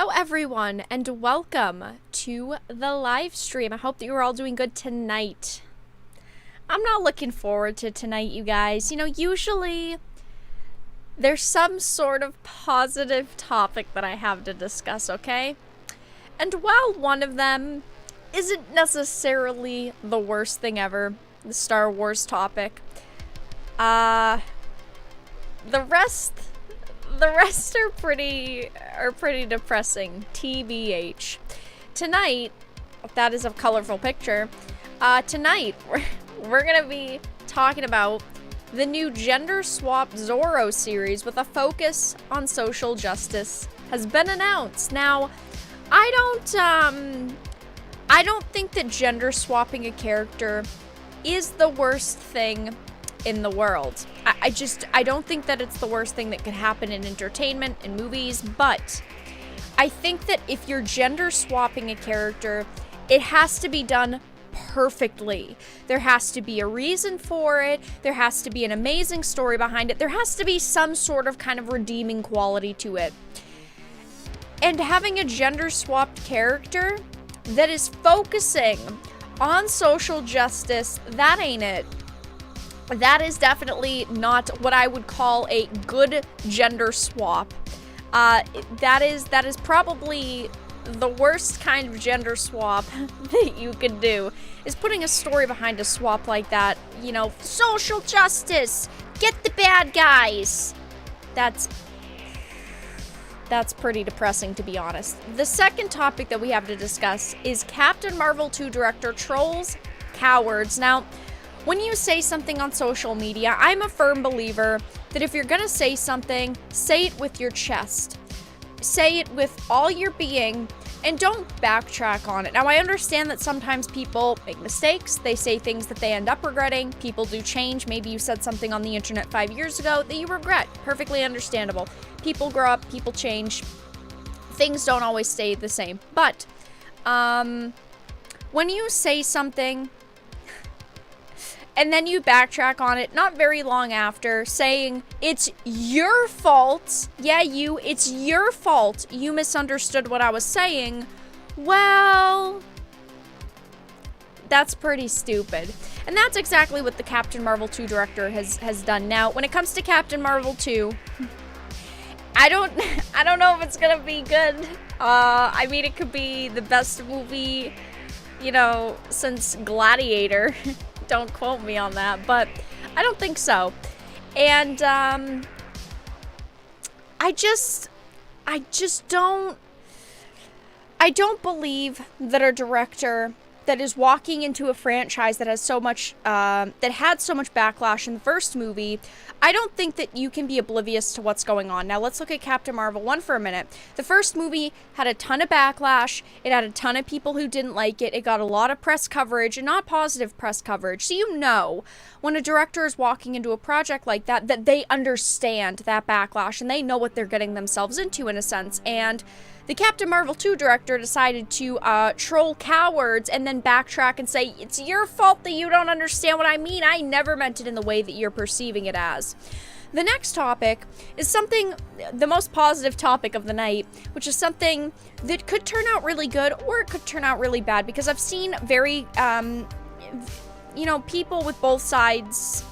Hello everyone and welcome to the live stream. I hope that you're all doing good tonight. I'm not looking forward to tonight, you guys. You know, usually there's some sort of positive topic that I have to discuss, okay? And while one of them isn't necessarily the worst thing ever, the Star Wars topic, the rest are pretty depressing, TBH. Tonight, that is a colorful picture. Tonight we're gonna be talking about the new gender swap Zorro series with a focus on social justice has been announced. Now, I don't think that gender swapping a character is the worst thing in the world. I don't think that it's the worst thing that could happen in entertainment, in movies, but I think that if you're gender swapping a character, it has to be done perfectly. There has to be a reason for it. There has to be an amazing story behind it. There has to be some sort of kind of redeeming quality to it. And having a gender swapped character that is focusing on social justice, that ain't it. That is definitely not what I would call a good gender swap. That is probably the worst kind of gender swap that you could do, is putting a story behind a swap like that. You know, social justice, get the bad guys. That's pretty depressing, to be honest. The second topic that we have to discuss is Captain Marvel 2 director trolls cowards. Now, when you say something on social media, I'm a firm believer that if you're gonna say something, say it with your chest. Say it with all your being, and don't backtrack on it. Now, I understand that sometimes people make mistakes. They say things that they end up regretting. People do change. Maybe you said something on the internet 5 years ago that you regret. Perfectly understandable. People grow up, people change. Things don't always stay the same. But, when you say something and then you backtrack on it not very long after, saying, it's your fault, it's your fault, you misunderstood what I was saying, well, that's pretty stupid. And that's exactly what the Captain Marvel 2 director has done. Now, when it comes to Captain Marvel 2, I don't know if it's gonna be good. I mean, it could be the best movie, you know, since Gladiator. Don't quote me on that, but I don't think so. And I don't believe that a director that is walking into a franchise that has so much that had so much backlash in the first movie, I don't think that you can be oblivious to what's going on. Now, let's look at Captain Marvel 1 for a minute. The first movie had a ton of backlash. It had a ton of people who didn't like it. It got a lot of press coverage, and not positive press coverage. So you know, when a director is walking into a project like that, that they understand that backlash, and they know what they're getting themselves into, in a sense. And the Captain Marvel 2 director decided to troll cowards and then backtrack and say, it's your fault that you don't understand what I mean. I never meant it in the way that you're perceiving it as. The next topic is something, the most positive topic of the night, which is something that could turn out really good or it could turn out really bad, because I've seen very, you know, people with both sides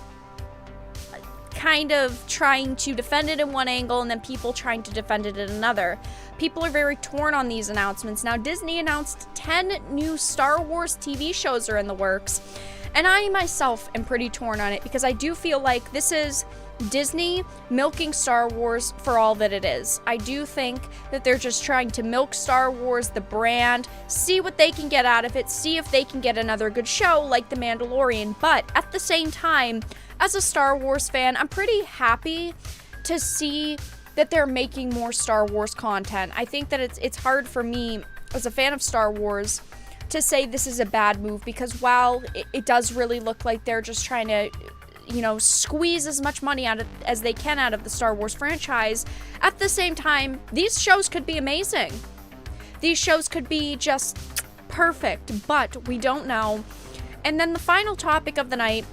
kind of trying to defend it in one angle and then people trying to defend it in another. People are very torn on these announcements. Now, Disney announced 10 new Star Wars TV shows are in the works, and I myself am pretty torn on it, because I do feel like this is Disney milking Star Wars for all that it is. I do think that they're just trying to milk Star Wars, the brand, see what they can get out of it, see if they can get another good show like The Mandalorian. But at the same time, as a Star Wars fan, I'm pretty happy to see that they're making more Star Wars content. I think that it's hard for me, as a fan of Star Wars, to say this is a bad move, because while it does really look like they're just trying to, you know, squeeze as much money out of as they can out of the Star Wars franchise, at the same time, these shows could be amazing. These shows could be just perfect, but we don't know. And then the final topic of the night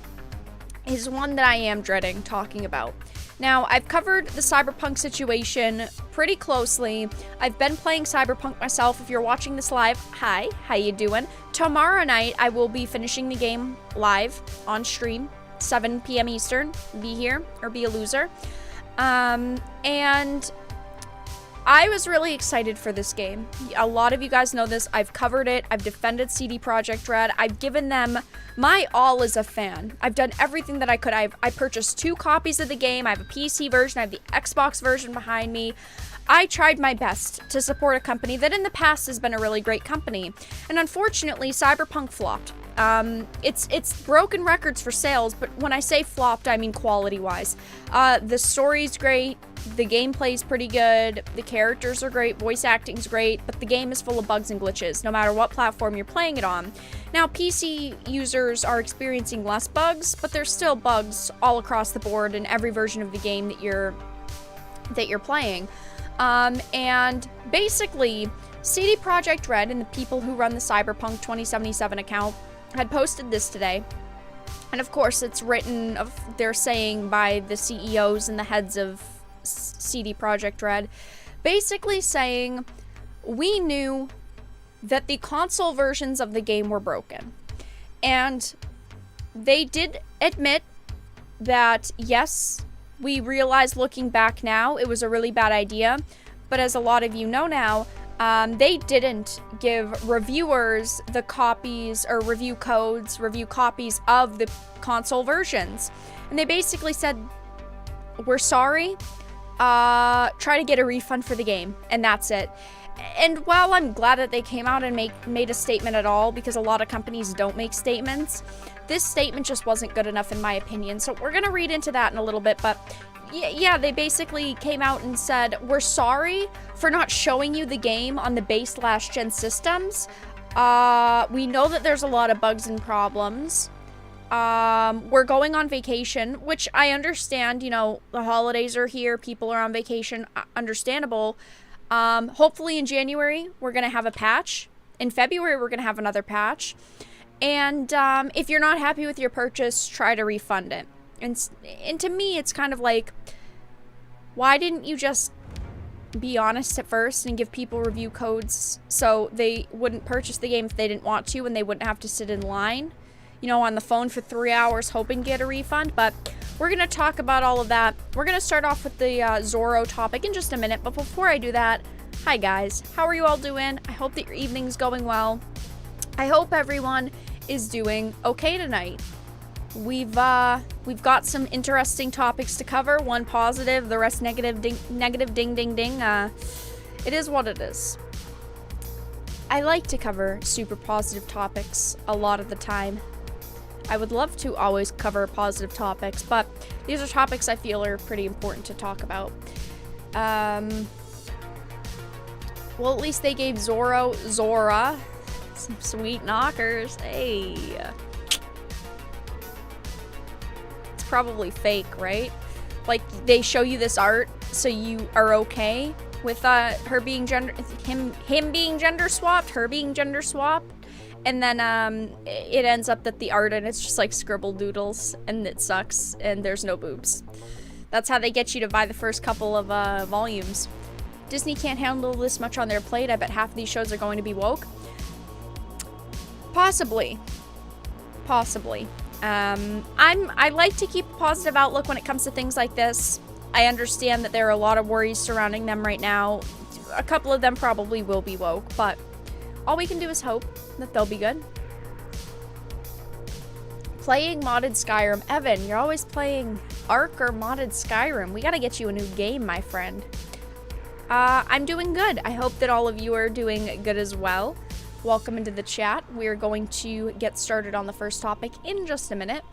is one that I am dreading talking about. Now, I've covered the Cyberpunk situation pretty closely. I've been playing Cyberpunk myself. If you're watching this live, hi, how you doing? Tomorrow night, I will be finishing the game live on stream, 7 p.m. Eastern. Be here or be a loser. And I was really excited for this game. A lot of you guys know this. I've covered it. I've defended CD Projekt Red. I've given them my all as a fan. I've done everything that I could. I purchased 2 copies of the game. I have a PC version. I have the Xbox version behind me. I tried my best to support a company that in the past has been a really great company. And unfortunately, Cyberpunk flopped. It's broken records for sales, but when I say flopped, I mean quality-wise. The story's great. The gameplay's pretty good, the characters are great, voice acting's great, but the game is full of bugs and glitches, no matter what platform you're playing it on. Now, PC users are experiencing less bugs, but there's still bugs all across the board in every version of the game that you're playing. And basically, CD Projekt Red and the people who run the Cyberpunk 2077 account had posted this today. And of course, it's written, they're saying, by the CEOs and the heads of CD Projekt Red, basically saying, we knew that the console versions of the game were broken. And they did admit that, yes, we realized looking back now, it was a really bad idea. But as a lot of you know now, they didn't give reviewers the copies or review copies of the console versions. And they basically said, we're sorry, try to get a refund for the game, and that's it. And while I'm glad that they came out and made a statement at all, because a lot of companies don't make statements, this statement just wasn't good enough in my opinion. So we're gonna read into that in a little bit, but yeah, they basically came out and said, we're sorry for not showing you the game on the base last-gen systems. We know that there's a lot of bugs and problems. We're going on vacation, which I understand, you know, the holidays are here, people are on vacation, understandable. Hopefully in January, we're going to have a patch. In February, we're going to have another patch. And, if you're not happy with your purchase, try to refund it. And to me, it's kind of like, why didn't you just be honest at first and give people review codes so they wouldn't purchase the game if they didn't want to and they wouldn't have to sit in line, you know, on the phone for 3 hours hoping to get a refund? But we're going to talk about all of that. We're going to start off with the Zorro topic in just a minute. But before I do that, hi guys, how are you all doing? I hope that your evening's going well. I hope everyone is doing okay tonight. We've got some interesting topics to cover. One positive, the rest negative. Ding ding ding. It is what it is. I like to cover super positive topics a lot of the time. I would love to always cover positive topics, but these are topics I feel are pretty important to talk about. Well, at least they gave Zora some sweet knockers. Hey. It's probably fake, right? Like, they show you this art so you are okay with her being him being gender swapped, her being gender swapped. And then it ends up that the art and it's just like scribble doodles and it sucks and there's no boobs. That's how they get you to buy the first couple of volumes. Disney can't handle this much on their plate. I bet half of these shows are going to be woke. Possibly. I like to keep a positive outlook when it comes to things like this. I understand that there are a lot of worries surrounding them right now. A couple of them probably will be woke, but all we can do is hope that they'll be good. Playing modded Skyrim. Evan, you're always playing Ark or modded Skyrim. We gotta get you a new game, my friend. I'm doing good. I hope that all of you are doing good as well. Welcome into the chat. We're going to get started on the first topic in just a minute.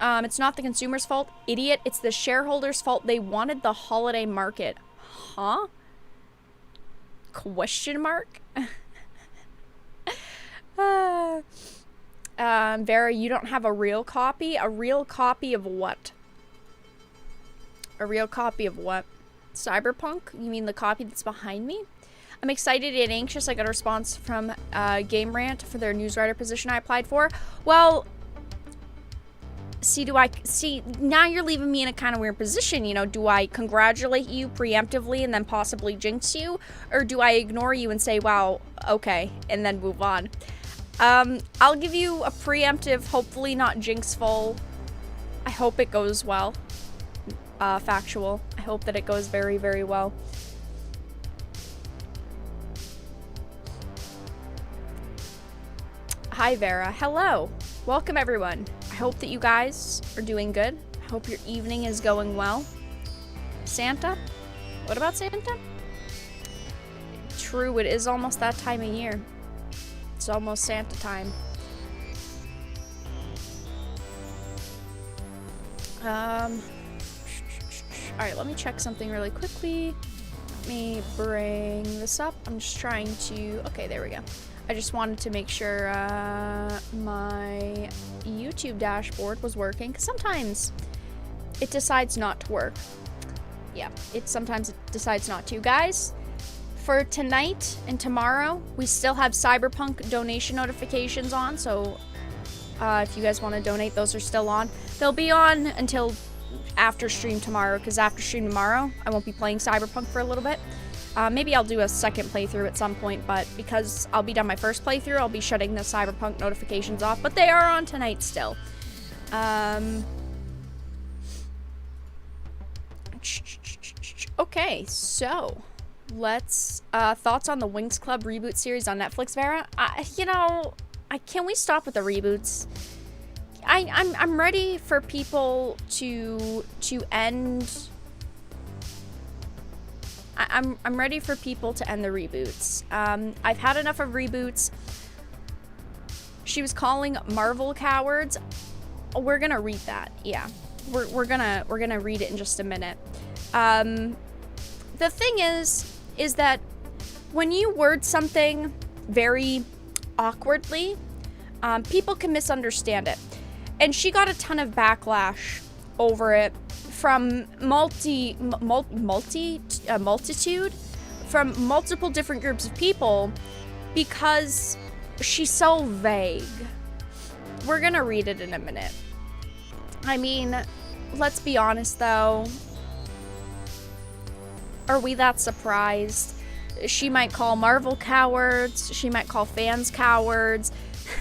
It's not the consumer's fault, idiot. It's the shareholders' fault. They wanted the holiday market. Huh? Question mark? Vera, you don't have a real copy? A real copy of what? A real copy of what? Cyberpunk? You mean the copy that's behind me? I'm excited and anxious. I got a response from Game Rant for their newswriter position I applied for. Well, see, now you're leaving me in a kind of weird position, you know. Do I congratulate you preemptively and then possibly jinx you? Or do I ignore you and say, wow, okay, and then move on? I'll give you a preemptive, hopefully not jinxful. I hope it goes well. Factual. I hope that it goes very, very well. Hi, Vera. Hello. Welcome, everyone. I hope that you guys are doing good. I hope your evening is going well. Santa? What about Santa? True, it is almost that time of year. It's almost Santa time. Alright, let me check something really quickly. Let me bring this up. I'm just trying to... Okay, there we go. I just wanted to make sure my YouTube dashboard was working, because sometimes it decides not to work. Yeah, sometimes it decides not to. Guys, for tonight and tomorrow, we still have Cyberpunk donation notifications on, so if you guys want to donate, those are still on. They'll be on until after stream tomorrow, because after stream tomorrow, I won't be playing Cyberpunk for a little bit. Maybe I'll do a second playthrough at some point, but because I'll be done my first playthrough, I'll be shutting the Cyberpunk notifications off, but they are on tonight still. Okay, so let's thoughts on the Winx Club reboot series on Netflix, Vera? You know, can we stop with the reboots? I'm ready for people to end. I'm ready for people to end the reboots. I've had enough of reboots. She was calling Marvel cowards. We're gonna read that. Yeah, we're gonna read it in just a minute. The thing is that when you word something very awkwardly, people can misunderstand it. And she got a ton of backlash over it from multitude, from multiple different groups of people, because she's so vague. We're gonna read it in a minute. I mean, let's be honest though. Are we that surprised? She might call Marvel cowards. She might call fans cowards.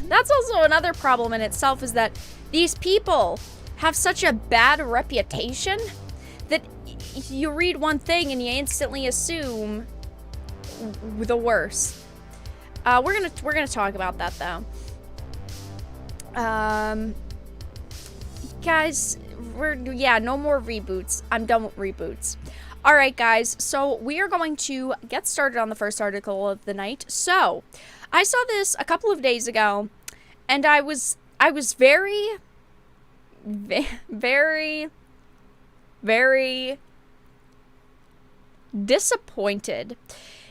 That's also another problem in itself, is that these people have such a bad reputation that you read one thing and you instantly assume the worst. We're gonna talk about that though. Guys, no more reboots. I'm done with reboots. All right, guys. So we are going to get started on the first article of the night. So I saw this a couple of days ago, and I was very, very, very disappointed.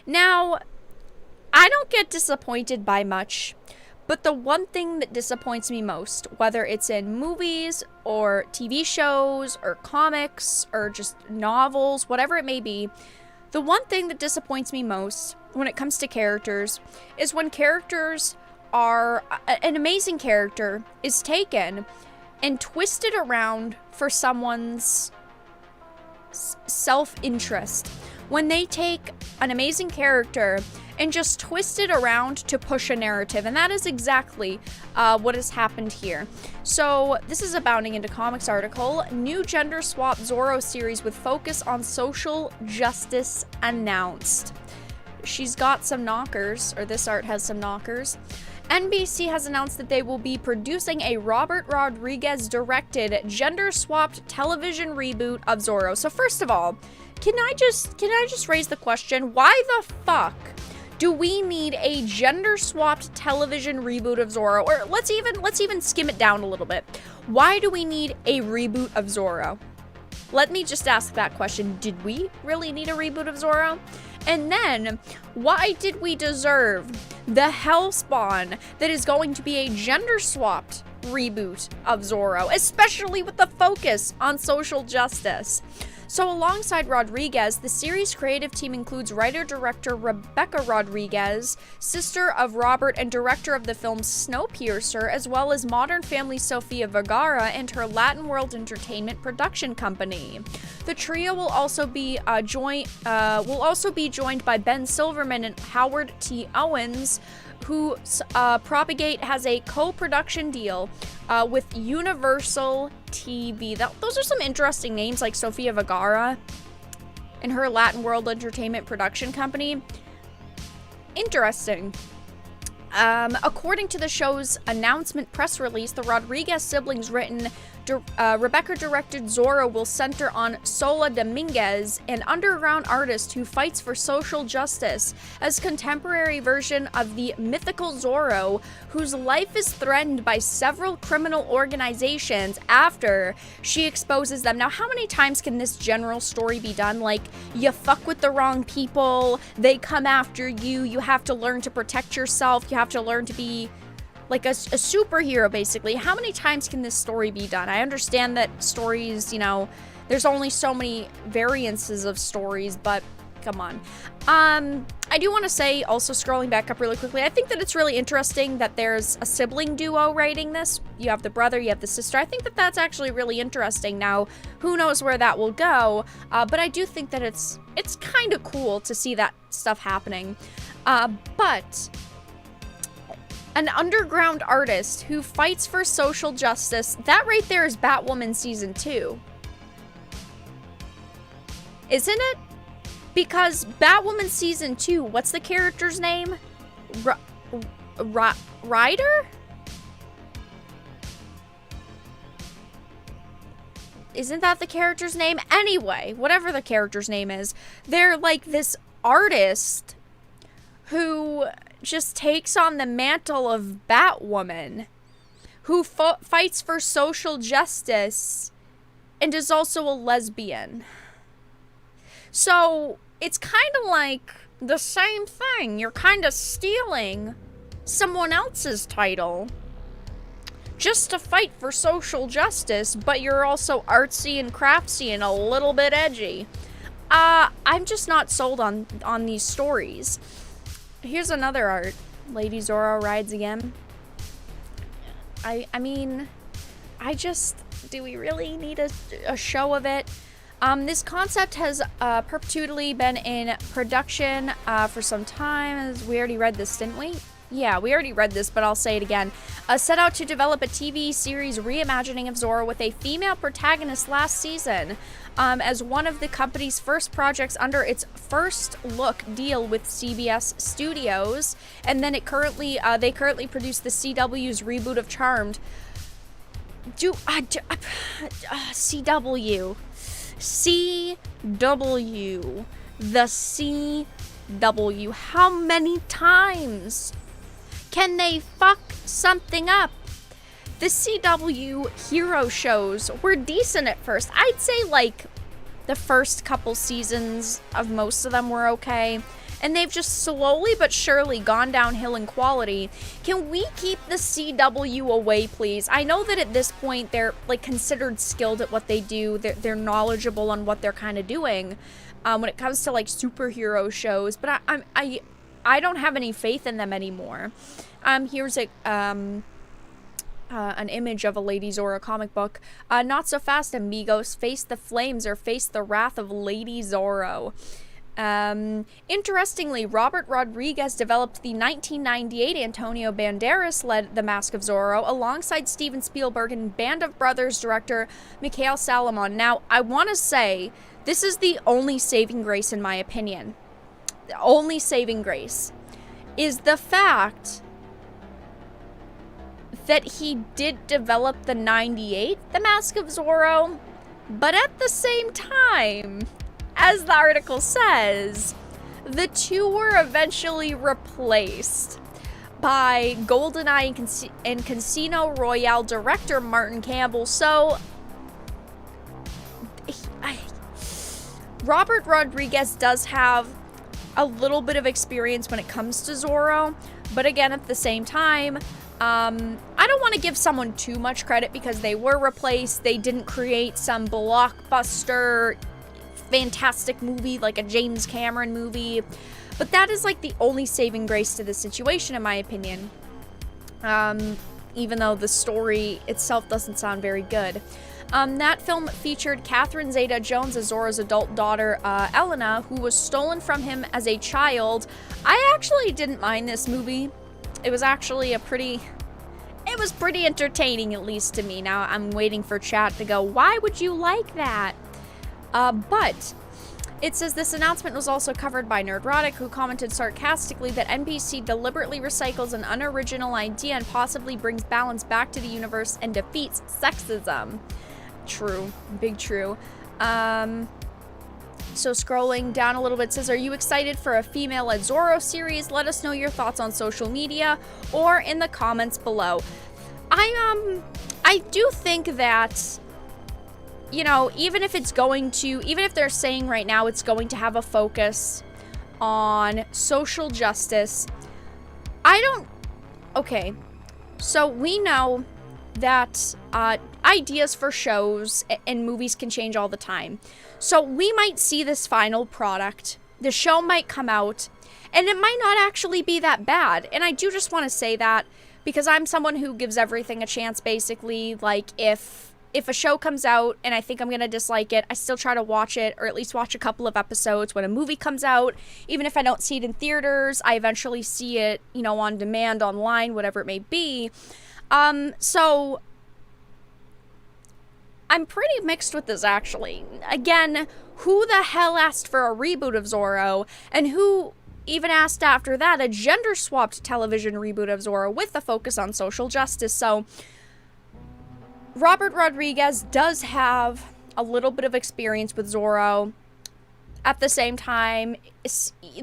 Now, I don't get disappointed by much, but the one thing that disappoints me most, whether it's in movies or TV shows or comics or just novels, whatever it may be, the one thing that disappoints me most when it comes to characters is when characters are, an amazing character is taken and twisted around for someone's self-interest. When they take an amazing character and just twist it around to push a narrative. And that is exactly what has happened here. So this is a Bounding Into Comics article. New gender swap Zorro series with focus on social justice announced. She's got some knockers, or this art has some knockers. NBC has announced that they will be producing a Robert Rodriguez-directed, gender-swapped television reboot of Zorro. So first of all, can I just raise the question, why the fuck do we need a gender-swapped television reboot of Zorro? Or let's even skim it down a little bit. Why do we need a reboot of Zorro? Let me just ask that question. Did we really need a reboot of Zorro? And then, why did we deserve the hellspawn that is going to be a gender-swapped reboot of Zorro, especially with the focus on social justice? So alongside Rodriguez, the series creative team includes writer-director Rebecca Rodriguez, sister of Robert and director of the film Snowpiercer, as well as Modern Family Sofia Vergara and her Latin World Entertainment production company. The trio will also be joined by Ben Silverman and Howard T. Owens, who Propagate has a co-production deal with Universal TV. Those are some interesting names, like Sofia Vergara and her Latin World Entertainment production company. Interesting. According to the show's announcement press release, the Rodriguez siblings Rebecca directed Zorro will center on Sola Dominguez, an underground artist who fights for social justice, as contemporary version of the mythical Zorro, whose life is threatened by several criminal organizations after she exposes them. Now, how many times can this general story be done? Like, you fuck with the wrong people, they come after you, you have to learn to protect yourself, you have to learn to be like a superhero, basically. How many times can this story be done? I understand that stories, there's only so many variances of stories, but come on. I do want to say, also scrolling back up really quickly, I think that it's really interesting that there's a sibling duo writing this. You have the brother, you have the sister. I think that that's actually really interesting. Now, who knows where that will go, but I do think that it's kind of cool to see that stuff happening. But an underground artist who fights for social justice, that right there is Batwoman Season 2. Isn't it? Because Batwoman Season 2, what's the character's name? Ryder? Isn't that the character's name? Anyway, whatever the character's name is, they're like this artist who just takes on the mantle of Batwoman, who fights for social justice and is also a lesbian. So it's kind of like the same thing. You're kind of stealing someone else's title just to fight for social justice, but you're also artsy and craftsy and a little bit edgy. I'm just not sold on these stories. Here's another art. Lady Zorro rides again. I mean, do we really need a show of it? This concept has perpetually been in production for some time. We already read this, didn't we? Yeah, we already read this, but I'll say it again. Set out to develop a TV series reimagining of Zorro with a female protagonist last season, as one of the company's first projects under its first look deal with CBS Studios, and then they currently produce the CW's reboot of Charmed. CW, the CW. How many times can they fuck something up? The CW hero shows were decent at first. I'd say like the first couple seasons of most of them were okay, and they've just slowly but surely gone downhill in quality. Can we keep the CW away, please? I know that at this point they're like considered skilled at what they do. They're knowledgeable on what they're kind of doing when it comes to like superhero shows, but I don't have any faith in them anymore. Here's an image of a Lady Zorro comic book. Not so fast, amigos. Face the flames or face the wrath of Lady Zorro. Interestingly, Robert Rodriguez developed the 1998 Antonio Banderas-led The Mask of Zorro alongside Steven Spielberg and Band of Brothers director Mikhail Salomon. Now, I want to say, this is the only saving grace in my opinion. The only saving grace is the fact that he did develop the 98 The Mask of Zorro, but at the same time, as the article says, the two were eventually replaced by GoldenEye and Casino Royale director Martin Campbell. So, Robert Rodriguez does have a little bit of experience when it comes to Zorro, but again, at the same time, I don't want to give someone too much credit because they were replaced. They didn't create some blockbuster fantastic movie, like a James Cameron movie. But that is like the only saving grace to the situation, in my opinion. Even though the story itself doesn't sound very good. That film featured Catherine Zeta-Jones as Zorro's adult daughter, Elena, who was stolen from him as a child. I actually didn't mind this movie. It was actually it was pretty entertaining, at least to me. Now I'm waiting for chat to go, why would you like that? But it says this announcement was also covered by Nerdrotic, who commented sarcastically that NBC deliberately recycles an unoriginal idea and possibly brings balance back to the universe and defeats sexism. True. Big true. So scrolling down a little bit, says, are you excited for a female-led Zorro series? Let us know your thoughts on social media or in the comments below. I do think that, you know, even if they're saying right now it's going to have a focus on social justice, okay, so we know that ideas for shows and movies can change all the time. So we might see this final product, the show might come out, and it might not actually be that bad. And I do just want to say that because I'm someone who gives everything a chance, basically. Like, if a show comes out and I think I'm going to dislike it, I still try to watch it, or at least watch a couple of episodes. When a movie comes out, even if I don't see it in theaters, I eventually see it, you know, on demand, online, whatever it may be. So I'm pretty mixed with this, actually. Again, who the hell asked for a reboot of Zorro, and who even asked after that a gender-swapped television reboot of Zorro with a focus on social justice? So Robert Rodriguez does have a little bit of experience with Zorro. At the same time,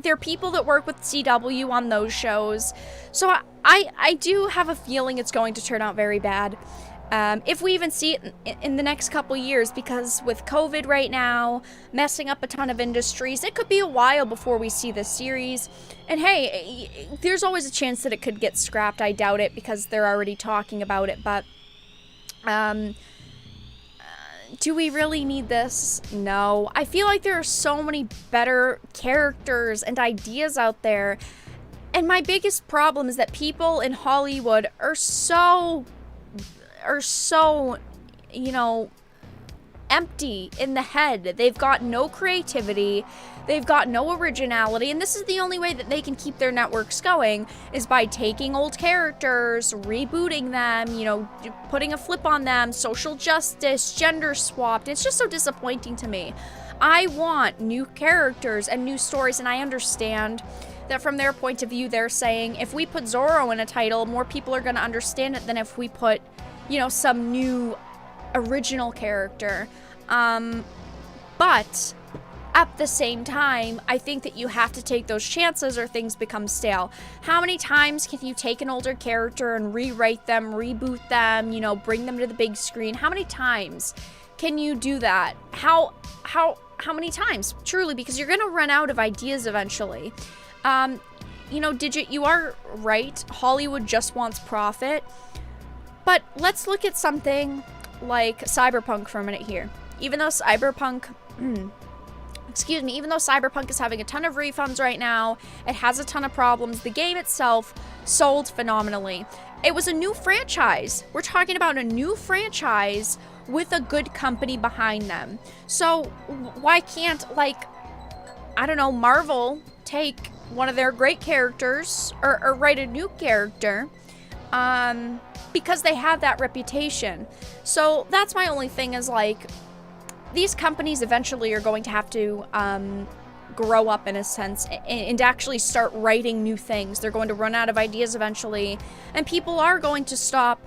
there are people that work with CW on those shows. So I do have a feeling it's going to turn out very bad. If we even see it in the next couple years, because with COVID right now, messing up a ton of industries, it could be a while before we see this series. And hey, there's always a chance that it could get scrapped. I doubt it, because they're already talking about it, but do we really need this? No. I feel like there are so many better characters and ideas out there, and my biggest problem is that people in Hollywood are so, you know, empty in the head. They've got no creativity, they've got no originality, and this is the only way that they can keep their networks going, is by taking old characters, rebooting them, you know, putting a flip on them, social justice, gender swapped. It's just so disappointing to me. I want new characters and new stories, and I understand that from their point of view, they're saying, if we put Zorro in a title, more people are going to understand it than if we put, you know, some new original character. But at the same time, I think that you have to take those chances or things become stale. How many times can you take an older character and rewrite them, reboot them, you know, bring them to the big screen? How many times can you do that? How many times? Truly, because you're going to run out of ideas eventually. You know, Digit, you are right. Hollywood just wants profit. But let's look at something like Cyberpunk for a minute here. Even though Cyberpunk, even though Cyberpunk is having a ton of refunds right now, it has a ton of problems, the game itself sold phenomenally. It was a new franchise. We're talking about a new franchise with a good company behind them. So why can't, like, I don't know, Marvel take one of their great characters or write a new character, because they have that reputation. So that's my only thing, is like, these companies eventually are going to have to grow up in a sense and actually start writing new things. They're going to run out of ideas eventually, and people are going to stop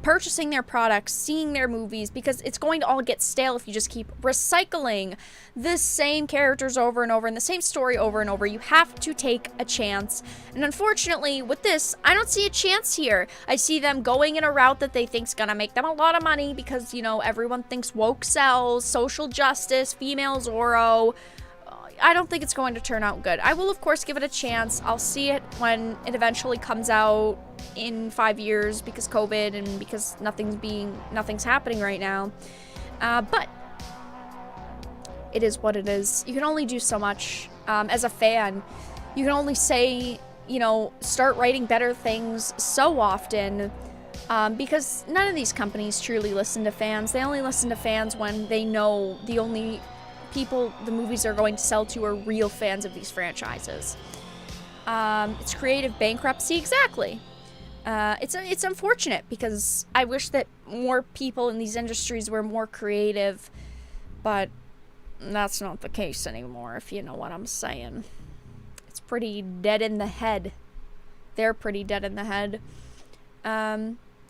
purchasing their products, seeing their movies, because it's going to all get stale if you just keep recycling the same characters over and over and the same story over and over. You have to take a chance. And unfortunately, with this, I don't see a chance here. I see them going in a route that they think's gonna make them a lot of money, because, you know, everyone thinks woke sells, social justice, female Zorro. I don't think it's going to turn out good. I will, of course, give it a chance. I'll see it when it eventually comes out in 5 years, because COVID and because nothing's happening right now. But it is what it is. You can only do so much. As a fan, you can only say, you know, start writing better things so often, because none of these companies truly listen to fans. They only listen to fans when they know the only people the movies are going to sell to are real fans of these franchises. It's creative bankruptcy, exactly. It's unfortunate, because I wish that more people in these industries were more creative, but that's not the case anymore, if you know what I'm saying. It's pretty dead in the head. They're pretty dead in the head.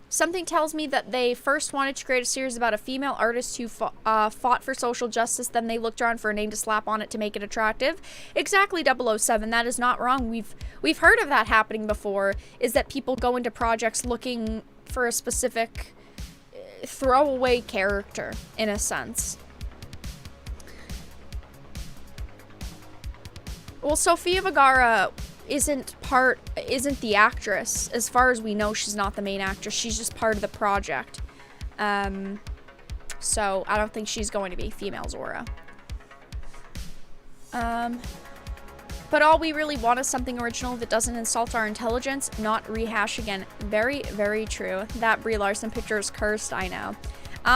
Something tells me that they first wanted to create a series about a female artist who fought for social justice, then they looked around for a name to slap on it to make it attractive. Exactly, 007. That is not wrong. We've heard of that happening before, is that people go into projects looking for a specific throwaway character, in a sense. Well, Sofia Vergara isn't the actress. As far as we know, she's not the main actress. She's just part of the project. So I don't think she's going to be female Zorro. But all we really want is something original that doesn't insult our intelligence, not rehash again. Very, very true. That Brie Larson picture is cursed, I know.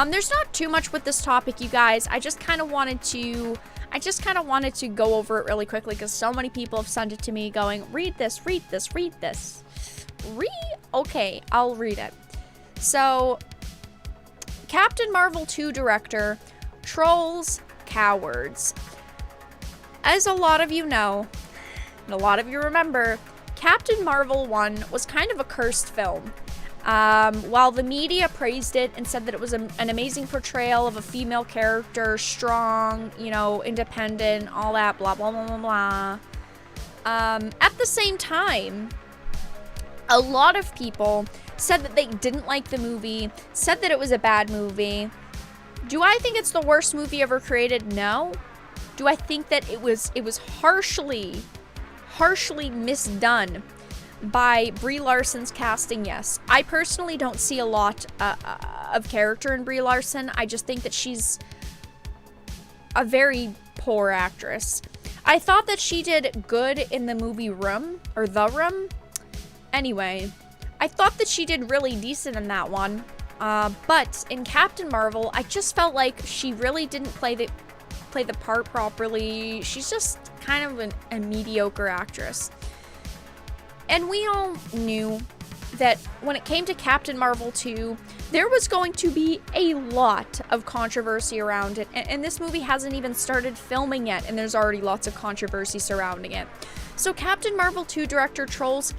There's not too much with this topic, you guys. I just kind of wanted to go over it really quickly, because so many people have sent it to me going, read this, read this, read this. Okay, I'll read it. So, Captain Marvel 2 director trolls cowards. As a lot of you know, and a lot of you remember, Captain Marvel 1 was kind of a cursed film. While the media praised it and said that it was an amazing portrayal of a female character, strong, you know, independent, all that, blah, blah, blah, blah, blah. At the same time, a lot of people said that they didn't like the movie, said that it was a bad movie. Do I think it's the worst movie ever created? No. Do I think that it was harshly misdone by Brie Larson's casting? Yes. I personally don't see a lot of character in Brie Larson. I just think that she's a very poor actress. I thought that she did good in the movie Room, or The Room. Anyway, I thought that she did really decent in that one. But in Captain Marvel, I just felt like she really didn't play the part properly. She's just kind of a mediocre actress. And we all knew that when it came to Captain Marvel 2, there was going to be a lot of controversy around it. And this movie hasn't even started filming yet, and there's already lots of controversy surrounding it. So Captain Marvel 2 director trolls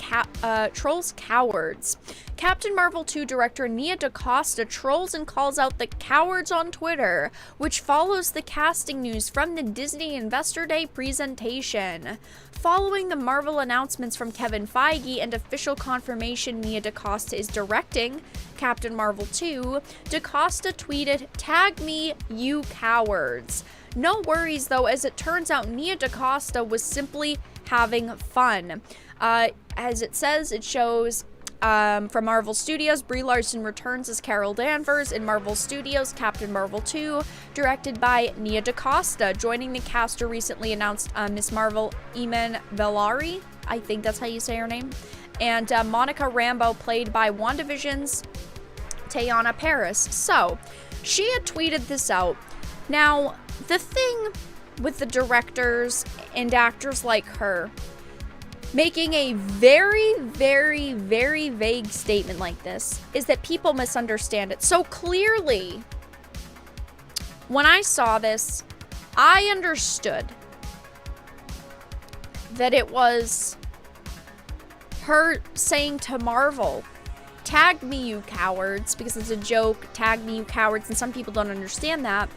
cowards. Captain Marvel 2 director Nia DaCosta trolls and calls out the cowards on Twitter, which follows the casting news from the Disney Investor Day presentation. Following the Marvel announcements from Kevin Feige and official confirmation Nia DaCosta is directing Captain Marvel 2, DaCosta tweeted, "Tag me, you cowards." No worries though, as it turns out Nia DaCosta was simply having fun. As it says, it shows from Marvel Studios, Brie Larson returns as Carol Danvers in Marvel Studios' Captain Marvel 2, directed by Nia DaCosta. Joining the cast are recently announced Miss Marvel Iman Vellani, I think that's how you say her name, and Monica Rambeau, played by WandaVision's Teyana Paris. So, she had tweeted this out. Now, the thing with the directors and actors like her making a very, very, very vague statement like this is that people misunderstand it. So clearly, when I saw this, I understood that it was her saying to Marvel, "Tag me, you cowards," because it's a joke, "Tag me, you cowards," and some people don't understand that.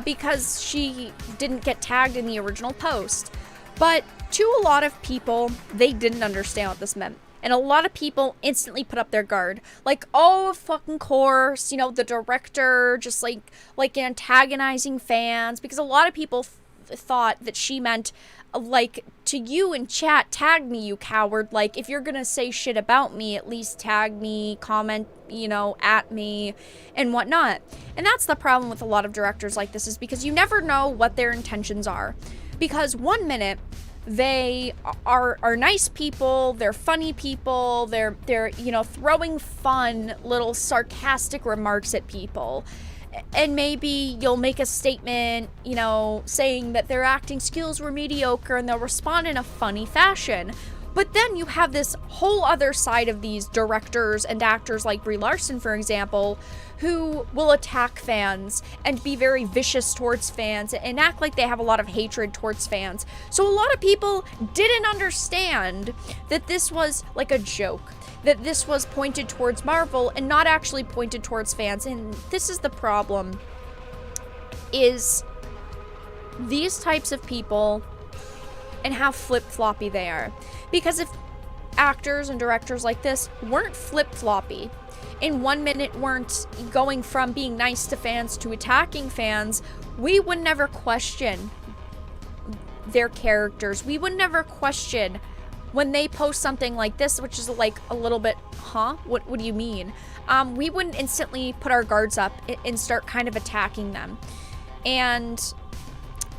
Because she didn't get tagged in the original post. But to a lot of people, they didn't understand what this meant. And a lot of people instantly put up their guard. Like, oh, fucking course, you know, the director just like antagonizing fans. Because a lot of people thought that she meant like, to you in chat, tag me, you coward. Like, if you're gonna say shit about me, at least tag me, comment, you know, at me, and whatnot. And that's the problem with a lot of directors like this, is because you never know what their intentions are. Because one minute, they are nice people, they're funny people, they're you know, throwing fun little sarcastic remarks at people. And maybe you'll make a statement, you know, saying that their acting skills were mediocre, and they'll respond in a funny fashion. But then you have this whole other side of these directors and actors like Brie Larson, for example, who will attack fans and be very vicious towards fans and act like they have a lot of hatred towards fans. So a lot of people didn't understand that this was like a joke, that this was pointed towards Marvel and not actually pointed towards fans. And this is the problem, is these types of people and how flip-floppy they are. Because if actors and directors like this weren't flip-floppy, in 1 minute weren't going from being nice to fans to attacking fans, we would never question their characters. We would never question when they post something like this, which is like a little bit, what do you mean? We wouldn't instantly put our guards up and start kind of attacking them. And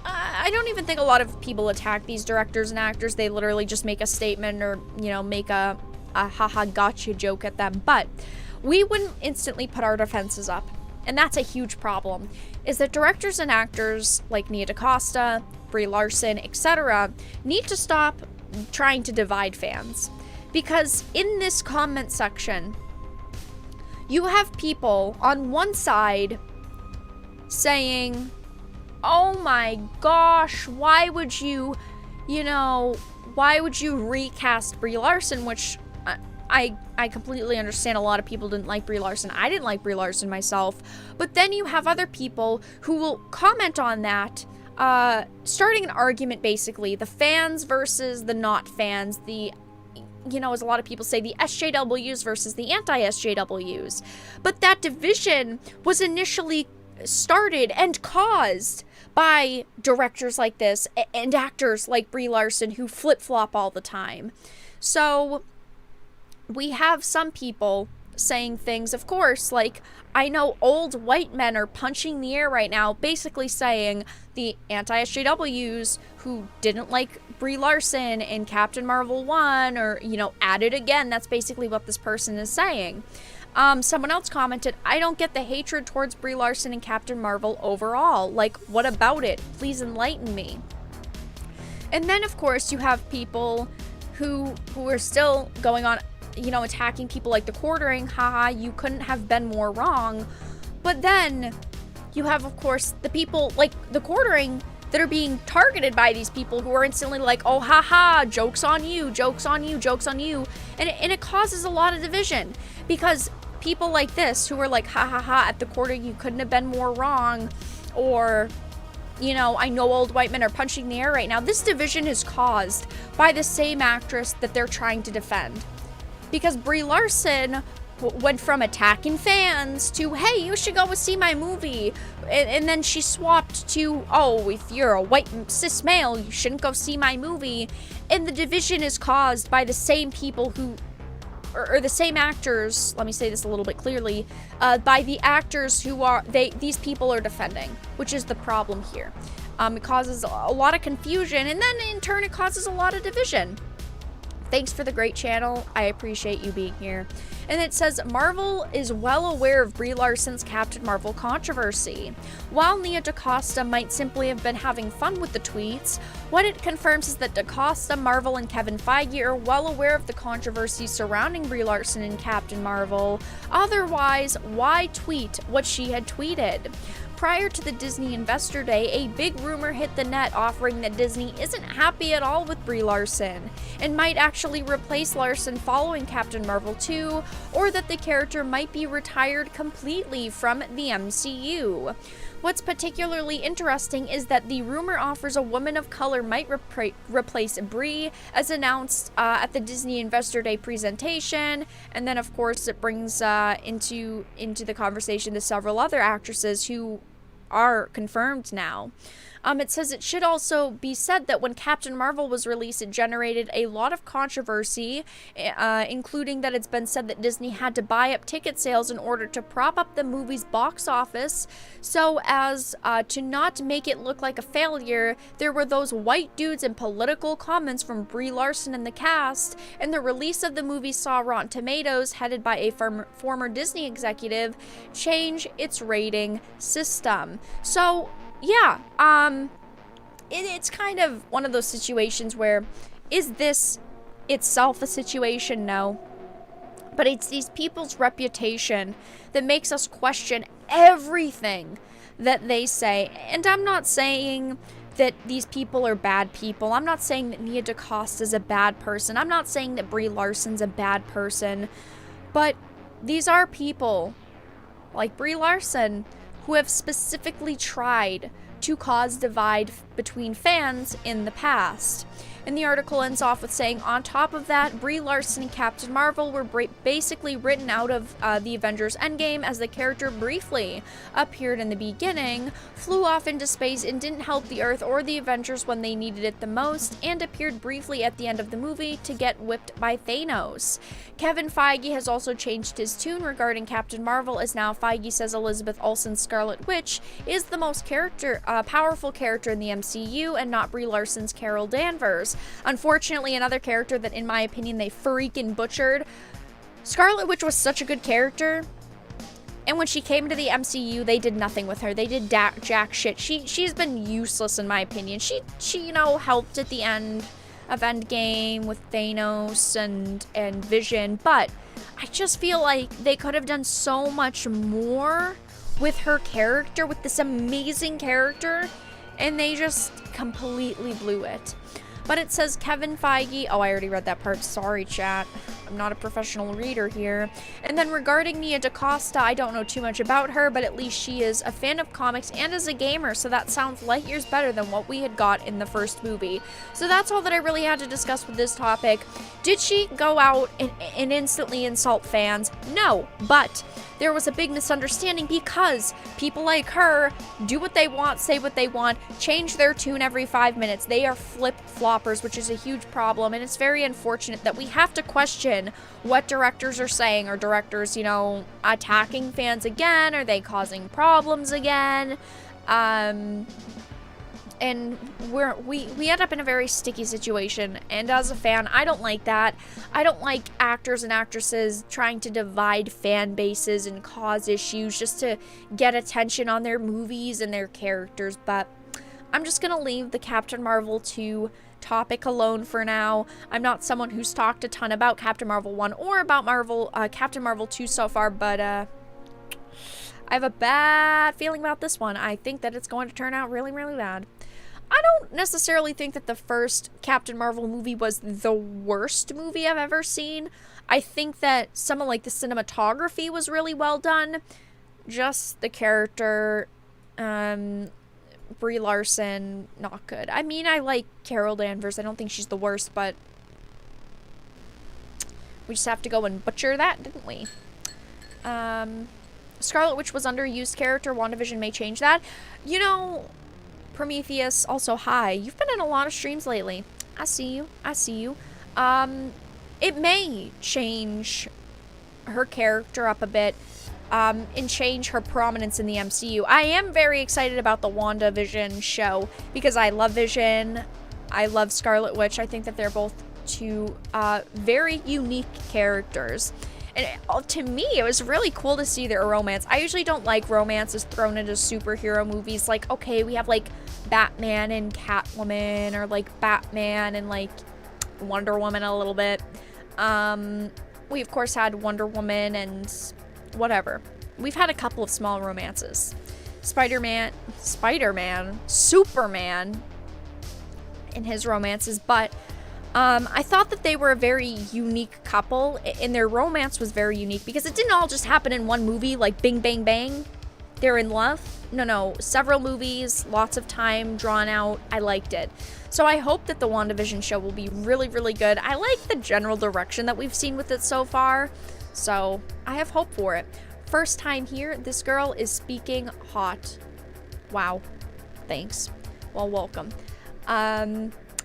I don't even think a lot of people attack these directors and actors. They literally just make a statement or, you know, make a haha gotcha joke at them. But we wouldn't instantly put our defenses up. And that's a huge problem, is that directors and actors like Nia DaCosta, Brie Larson, etc. need to stop trying to divide fans. Because in this comment section, you have people on one side saying, oh my gosh, why would you recast Brie Larson, which I completely understand. A lot of people didn't like Brie Larson. I didn't like Brie Larson myself. But then you have other people who will comment on that, starting an argument, basically. The fans versus the not fans. The, you know, as a lot of people say, the SJWs versus the anti-SJWs. But that division was initially started and caused by directors like this and actors like Brie Larson who flip-flop all the time. So we have some people saying things, of course, like, I know old white men are punching the air right now, basically saying the anti-SJWs who didn't like Brie Larson in Captain Marvel 1, or, you know, at it again. That's basically what this person is saying. Someone else commented, I don't get the hatred towards Brie Larson and Captain Marvel overall. Like, what about it? Please enlighten me. And then, of course, you have people who are still going on, you know, attacking people like The Quartering. Haha, you couldn't have been more wrong. But then you have, of course, the people like The Quartering that are being targeted by these people who are instantly like, oh, haha, joke's on you, joke's on you, joke's on you. And it causes a lot of division, because people like this who are like, ha ha ha, at The Quartering, you couldn't have been more wrong, or, you know, I know old white men are punching the air right now. This division is caused by the same actress that they're trying to defend. Because Brie Larson went from attacking fans to, hey, you should go see my movie. And then she swapped to, oh, if you're a white cis male, you shouldn't go see my movie. And the division is caused by the same people who, or the same actors, let me say this a little bit clearly, by the actors who are, these people are defending, which is the problem here. It causes a lot of confusion, and then in turn it causes a lot of division. Thanks for the great channel. I appreciate you being here. And it says, Marvel is well aware of Brie Larson's Captain Marvel controversy. While Nia DaCosta might simply have been having fun with the tweets, what it confirms is that DaCosta, Marvel, and Kevin Feige are well aware of the controversy surrounding Brie Larson and Captain Marvel. Otherwise, why tweet what she had tweeted? Prior to the Disney Investor Day, a big rumor hit the net offering that Disney isn't happy at all with Brie Larson and might actually replace Larson following Captain Marvel 2, or that the character might be retired completely from the MCU. What's particularly interesting is that the rumor offers a woman of color might replace Brie, as announced at the Disney Investor Day presentation, and then of course it brings into the conversation the several other actresses who are confirmed now. It says it should also be said that when Captain Marvel was released, it generated a lot of controversy, including that it's been said that Disney had to buy up ticket sales in order to prop up the movie's box office, so as to not make it look like a failure. There were those white dudes and political comments from Brie Larson and the cast, and the release of the movie saw Rotten Tomatoes, headed by a former Disney executive, change its rating system. So yeah, it's kind of one of those situations where, is this itself a situation? No. But it's these people's reputation that makes us question everything that they say. And I'm not saying that these people are bad people. I'm not saying that Nia DaCosta is a bad person. I'm not saying that Brie Larson's a bad person. But these are people like Brie Larson who have specifically tried to cause divide between fans in the past. And the article ends off with saying, on top of that, Brie Larson and Captain Marvel were basically written out of the Avengers Endgame, as the character briefly appeared in the beginning, flew off into space and didn't help the Earth or the Avengers when they needed it the most, and appeared briefly at the end of the movie to get whipped by Thanos. Kevin Feige has also changed his tune regarding Captain Marvel, as now Feige says Elizabeth Olsen's Scarlet Witch is the most powerful character in the MCU, and not Brie Larson's Carol Danvers. Unfortunately, another character that, in my opinion, they freaking butchered. Scarlet Witch was such a good character, and when she came to the MCU, they did nothing with her. They did jack shit. She's been useless, in my opinion. She helped at the end of Endgame with Thanos and Vision, but I just feel like they could have done so much more with her character, with this amazing character, and they just completely blew it. But it says Kevin Feige. Oh, I already read that part. Sorry, chat. I'm not a professional reader here. And then regarding Nia DaCosta, I don't know too much about her, but at least she is a fan of comics and is a gamer, so that sounds light years better than what we had got in the first movie. So that's all that I really had to discuss with this topic. Did she go out and instantly insult fans? No, but there was a big misunderstanding because people like her do what they want, say what they want, change their tune every 5 minutes. They are flip-floppers, which is a huge problem, and it's very unfortunate that we have to question what directors are saying. Are directors, attacking fans again? Are they causing problems again? And we end up in a very sticky situation, and as a fan, I don't like that. I don't like actors and actresses trying to divide fan bases and cause issues just to get attention on their movies and their characters, but I'm just gonna leave the Captain Marvel 2 topic alone for now. I'm not someone who's talked a ton about Captain Marvel 1 or about Captain Marvel 2 so far, but I have a bad feeling about this one. I think that it's going to turn out really, really bad. I don't necessarily think that the first Captain Marvel movie was the worst movie I've ever seen. I think that some of the cinematography was really well done. Just the character, Brie Larson, not good. I mean, I like Carol Danvers. I don't think she's the worst, but we just have to go and butcher that, didn't we? Scarlet Witch was underused character. WandaVision may change that. Prometheus, also, hi. You've been in a lot of streams lately. I see you. It may change her character up a bit, and change her prominence in the MCU. I am very excited about the WandaVision show, because I love Vision. I love Scarlet Witch. I think that they're both two very unique characters. And to me, it was really cool to see their romance. I usually don't like romances thrown into superhero movies. Like, okay, we have, Batman and Catwoman, or, Batman and, Wonder Woman a little bit. We, of course, had Wonder Woman and whatever. We've had a couple of small romances. Spider-Man, Superman in his romances, but I thought that they were a very unique couple, and their romance was very unique because it didn't all just happen in one movie, like bing, bang, bang. They're in love. No, several movies, lots of time drawn out. I liked it. So I hope that the WandaVision show will be really, really good. I like the general direction that we've seen with it so far, so I have hope for it. First time here, this girl is speaking hot. Wow. Thanks. Well, welcome.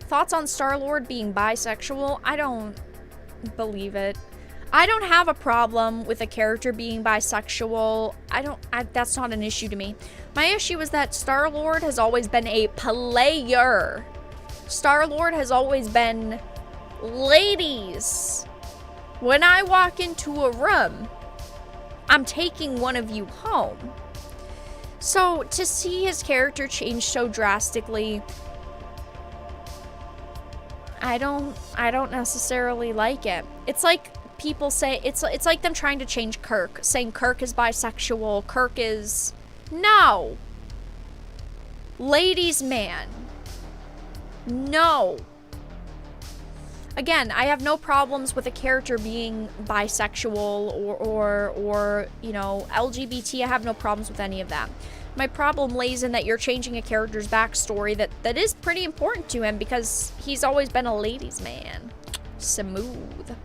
Thoughts on Star-Lord being bisexual? I don't believe it. I don't have a problem with a character being bisexual. That's not an issue to me. My issue is that Star-Lord has always been a player. Star-Lord has always been, ladies, when I walk into a room, I'm taking one of you home. So to see his character change so drastically, I don't necessarily like it. It's like people say, it's like them trying to change Kirk, saying Kirk is bisexual, Kirk is... No. Ladies man. No. Again, I have no problems with a character being bisexual or you know, LGBT. I have no problems with any of that. My problem lays in that you're changing a character's backstory that is pretty important to him because he's always been a ladies man. Smooth.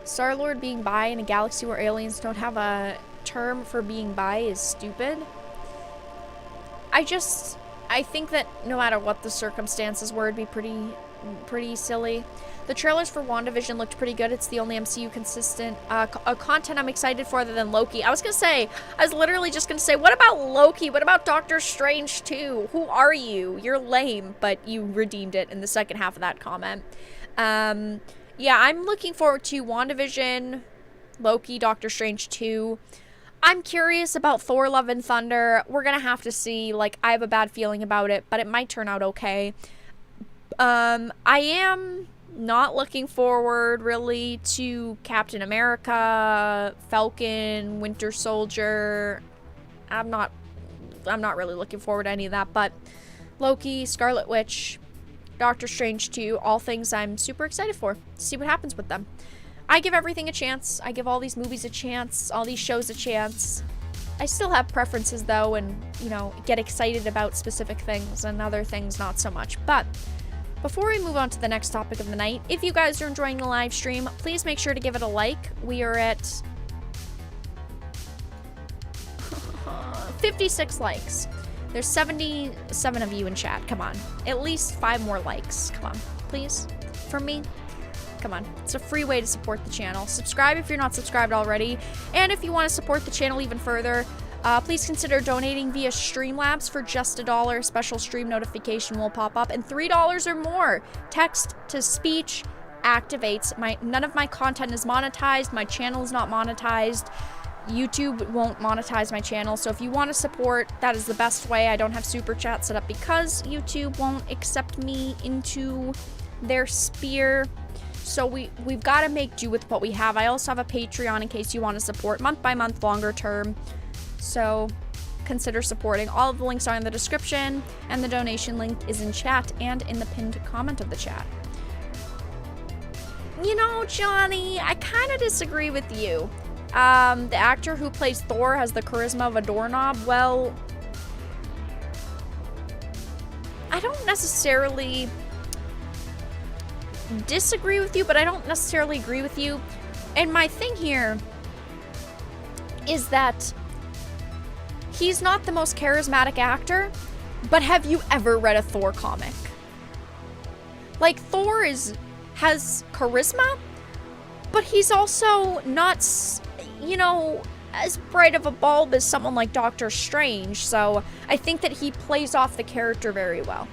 Star-Lord being bi in a galaxy where aliens don't have a term for being bi is stupid. I think that no matter what the circumstances were, it'd be pretty silly. The trailers for WandaVision looked pretty good. It's the only MCU consistent content I'm excited for other than Loki. I was literally just gonna say, what about Loki? What about Doctor Strange 2? Who are you? You're lame, but you redeemed it in the second half of that comment. Yeah, I'm looking forward to WandaVision, Loki, Doctor Strange 2. I'm curious about Thor Love and Thunder. We're gonna have to see. Like, I have a bad feeling about it, but it might turn out okay. I am not looking forward really to Captain America, Falcon, Winter Soldier. I'm not really looking forward to any of that, but Loki, Scarlet Witch, Doctor Strange 2, all things I'm super excited for. See what happens with them. I give everything a chance. I give all these movies a chance, all these shows a chance. I still have preferences though, and, you know, get excited about specific things and other things not so much. But before we move on to the next topic of the night, if you guys are enjoying the live stream, please make sure to give it a like. We are at 56 likes. There's 77 of you in chat. Come on. At least 5 more likes. Come on. Please. For me. Come on. It's a free way to support the channel. Subscribe if you're not subscribed already. And if you want to support the channel even further, please consider donating via Streamlabs for just $1. A special stream notification will pop up. And $3 or more. Text to speech activates. None of my content is monetized. My channel is not monetized. YouTube won't monetize my channel, so if you want to support, that is the best way. I don't have super chat set up because YouTube won't accept me into their sphere, so we've got to make do with what we have. I also have a Patreon in case you want to support month by month, longer term, so consider supporting. All of the links are in the description, and the donation link is in chat and in the pinned comment of the chat. You know, Johnny, I kind of disagree with you. The actor who plays Thor has the charisma of a doorknob. Well, I don't necessarily disagree with you, but I don't necessarily agree with you. And my thing here is that he's not the most charismatic actor, but have you ever read a Thor comic? Like, Thor has charisma, but he's also not, you know, as bright of a bulb as someone like Doctor Strange, so I think that he plays off the character very well.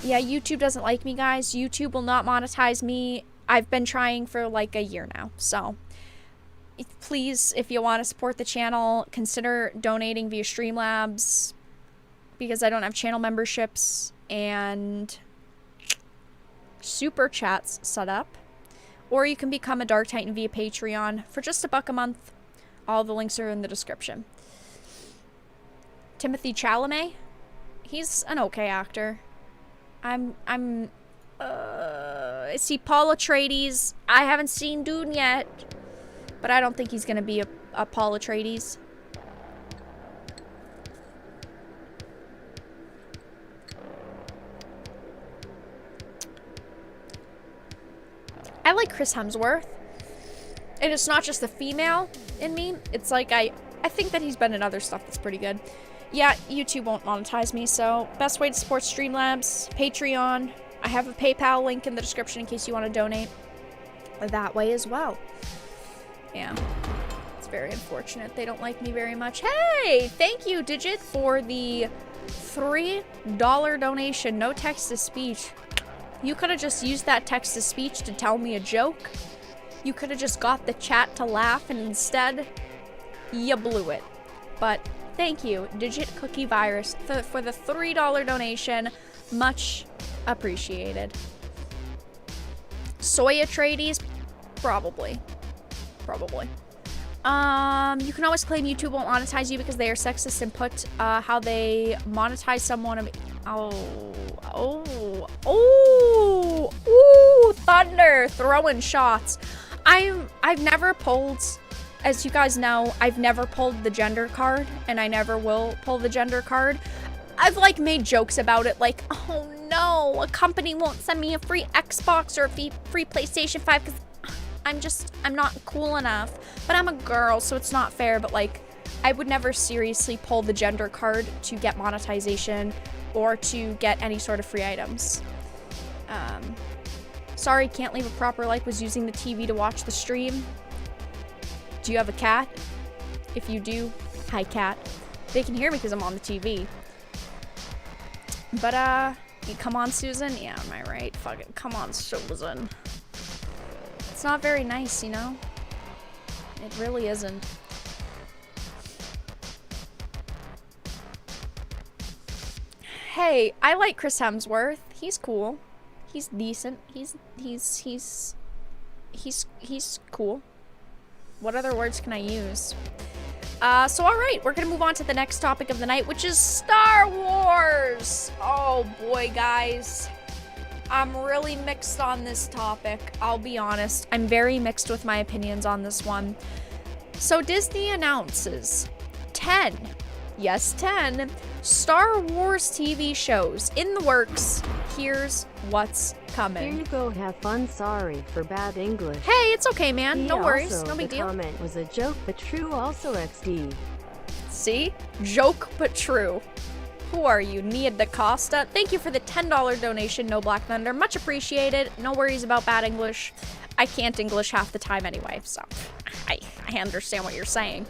Yeah, YouTube doesn't like me, guys. YouTube will not monetize me. I've been trying for like a year now, so please, if you want to support the channel, consider donating via Streamlabs, because I don't have channel memberships and super chats set up. Or you can become a Dark Titan via Patreon for just $1 a month. All the links are in the description. Timothy Chalamet, he's an okay actor. See, Paul Atreides, I haven't seen Dune yet, but I don't think he's gonna be a Paul Atreides. I like Chris Hemsworth. And it's not just the female in me. It's like I think that he's been in other stuff that's pretty good. Yeah, YouTube won't monetize me, so best way to support Streamlabs, Patreon. I have a PayPal link in the description in case you want to donate that way as well. Yeah, it's very unfortunate. They don't like me very much. Hey, thank you, Digit, for the $3 donation. No text-to-speech. You could have just used that text-to-speech to tell me a joke. You could have just got the chat to laugh, and instead, you blew it. But thank you, Digit Cookie Virus, for the $3 donation. Much appreciated. Soya tradies? Probably. You can always claim YouTube won't monetize you because they are sexist and put how they monetize someone. Thunder throwing shots. I've never pulled, as you guys know, I've never pulled the gender card, and I never will pull the gender card. I've like made jokes about it, like, oh no, a company won't send me a free Xbox or a free PlayStation 5 because I'm not cool enough. But I'm a girl, so it's not fair. But like, I would never seriously pull the gender card to get monetization or to get any sort of free items. Sorry, can't leave a proper like, was using the TV to watch the stream. Do you have a cat? If you do, hi cat. They can hear me because I'm on the TV. But, come on, Susan? Yeah, am I right? Fuck it. Come on, Susan. It's not very nice, you know? It really isn't. Hey, I like Chris Hemsworth. He's cool. He's decent. He's cool. What other words can I use? So alright, we're gonna move on to the next topic of the night, which is Star Wars! Oh boy, guys. I'm really mixed on this topic, I'll be honest. I'm very mixed with my opinions on this one. So Disney announces 10, yes 10, Star Wars TV shows in the works. Here's what's coming. Here you go, have fun. Sorry for bad English. Hey, it's okay, man. No worries. Also, no big deal. The comment was a joke, but true. Also XD. See? Joke, but true. Who are you? Nia DaCosta? Thank you for the $10 donation, No Black Thunder. Much appreciated. No worries about bad English. I can't English half the time anyway, so I understand what you're saying.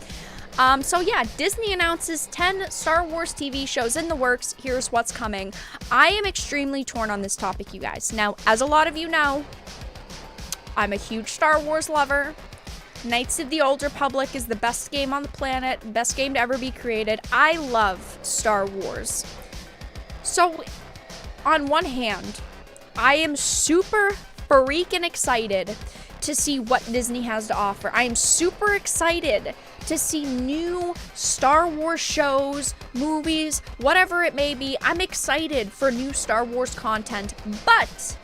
So yeah, Disney announces 10 Star Wars TV shows in the works. Here's what's coming. I am extremely torn on this topic, you guys. Now, as a lot of you know, I'm a huge Star Wars lover. Knights of the Old Republic is the best game on the planet, best game to ever be created. I love Star Wars. So, on one hand, I am super freaking excited to see what Disney has to offer. I am super excited to see new Star Wars shows, movies, whatever it may be. I'm excited for new Star Wars content, but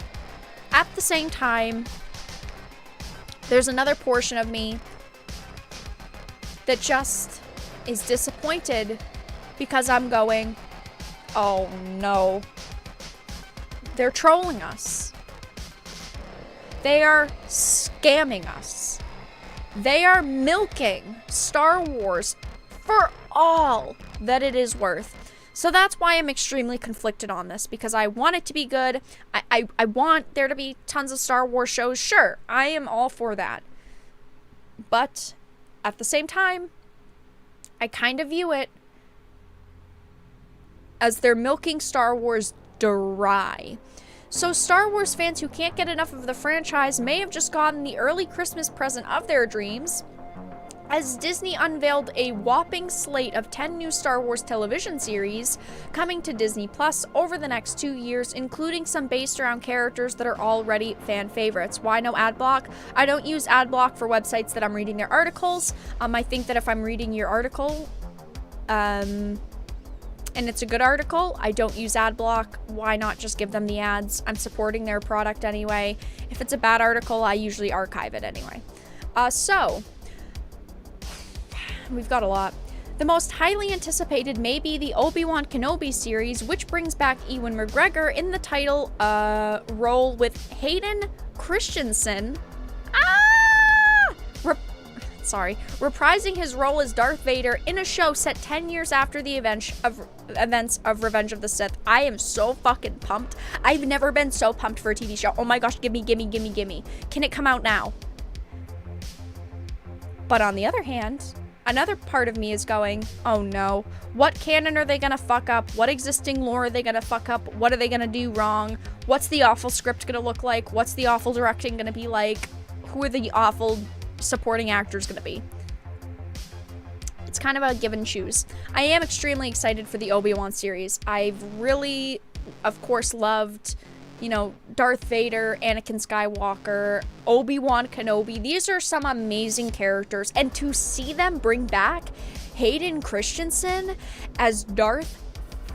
at the same time, there's another portion of me that just is disappointed because I'm going, oh no, they're trolling us. They are scamming us. They are milking Star Wars for all that it is worth. So that's why I'm extremely conflicted on this, because I want it to be good. I want there to be tons of Star Wars shows. Sure, I am all for that. But at the same time, I kind of view it as they're milking Star Wars dry. So Star Wars fans who can't get enough of the franchise may have just gotten the early Christmas present of their dreams, as Disney unveiled a whopping slate of 10 new Star Wars television series coming to Disney Plus over the next 2 years, including some based around characters that are already fan favorites. Why no ad block? I don't use ad block for websites that I'm reading their articles. I think that if I'm reading your article, and it's a good article, I don't use ad block. Why not just give them the ads? I'm supporting their product anyway. If it's a bad article, I usually archive it anyway. So, we've got a lot. The most highly anticipated may be the Obi-Wan Kenobi series, which brings back Ewan McGregor in the title role with Hayden Christensen. reprising his role as Darth Vader in a show set 10 years after the events of Revenge of the Sith. I am so fucking pumped. I've never been so pumped for a TV show. Oh my gosh, gimme. Can it come out now? But on the other hand, another part of me is going, oh no, what canon are they gonna fuck up? What existing lore are they gonna fuck up? What are they gonna do wrong? What's the awful script gonna look like? What's the awful directing gonna be like? Who are the awful supporting actors gonna be? It's kind of a give and choose. I am extremely excited for the Obi-Wan series. I've really, of course, loved, you know, Darth Vader, Anakin Skywalker, Obi-Wan Kenobi. These are some amazing characters. And to see them bring back Hayden Christensen as Darth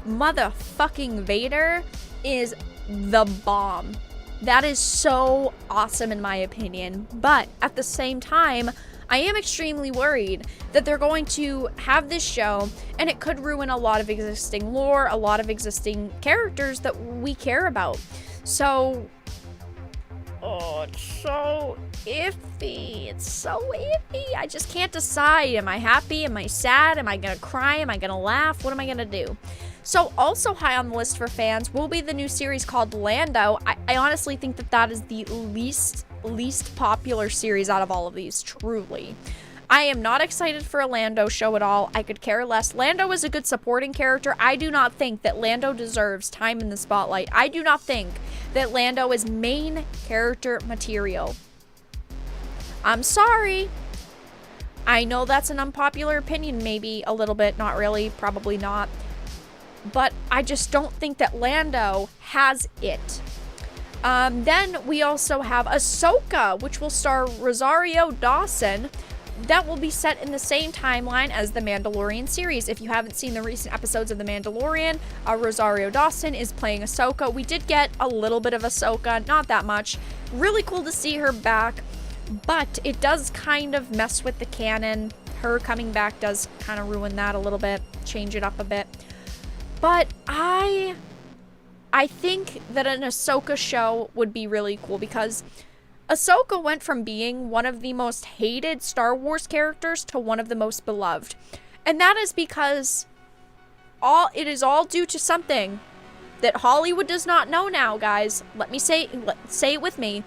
motherfucking Vader is the bomb. That is so awesome in my opinion. But at the same time, I am extremely worried that they're going to have this show and it could ruin a lot of existing lore, a lot of existing characters that we care about. So, oh, it's so iffy. It's so iffy. I just can't decide. Am I happy? Am I sad? Am I gonna cry? Am I gonna laugh? What am I gonna do? So, also high on the list for fans will be the new series called Lando. I honestly think that that is the least popular series out of all of these, truly. I am not excited for a Lando show at all. I could care less. Lando is a good supporting character. I do not think that Lando deserves time in the spotlight. I do not think that Lando is main character material. I'm sorry. I know that's an unpopular opinion, maybe a little bit, not really, probably not. But I just don't think that Lando has it. Then we also have Ahsoka, which will star Rosario Dawson. That will be set in the same timeline as the Mandalorian series. If you haven't seen the recent episodes of The Mandalorian, Rosario Dawson is playing Ahsoka. We did get a little bit of Ahsoka, not that much. Really cool to see her back, but it does kind of mess with the canon. Her coming back does kind of ruin that a little bit, change it up a bit. But I think that an Ahsoka show would be really cool because Ahsoka went from being one of the most hated Star Wars characters to one of the most beloved. And that is because it is all due to something that Hollywood does not know now, guys. Say it with me.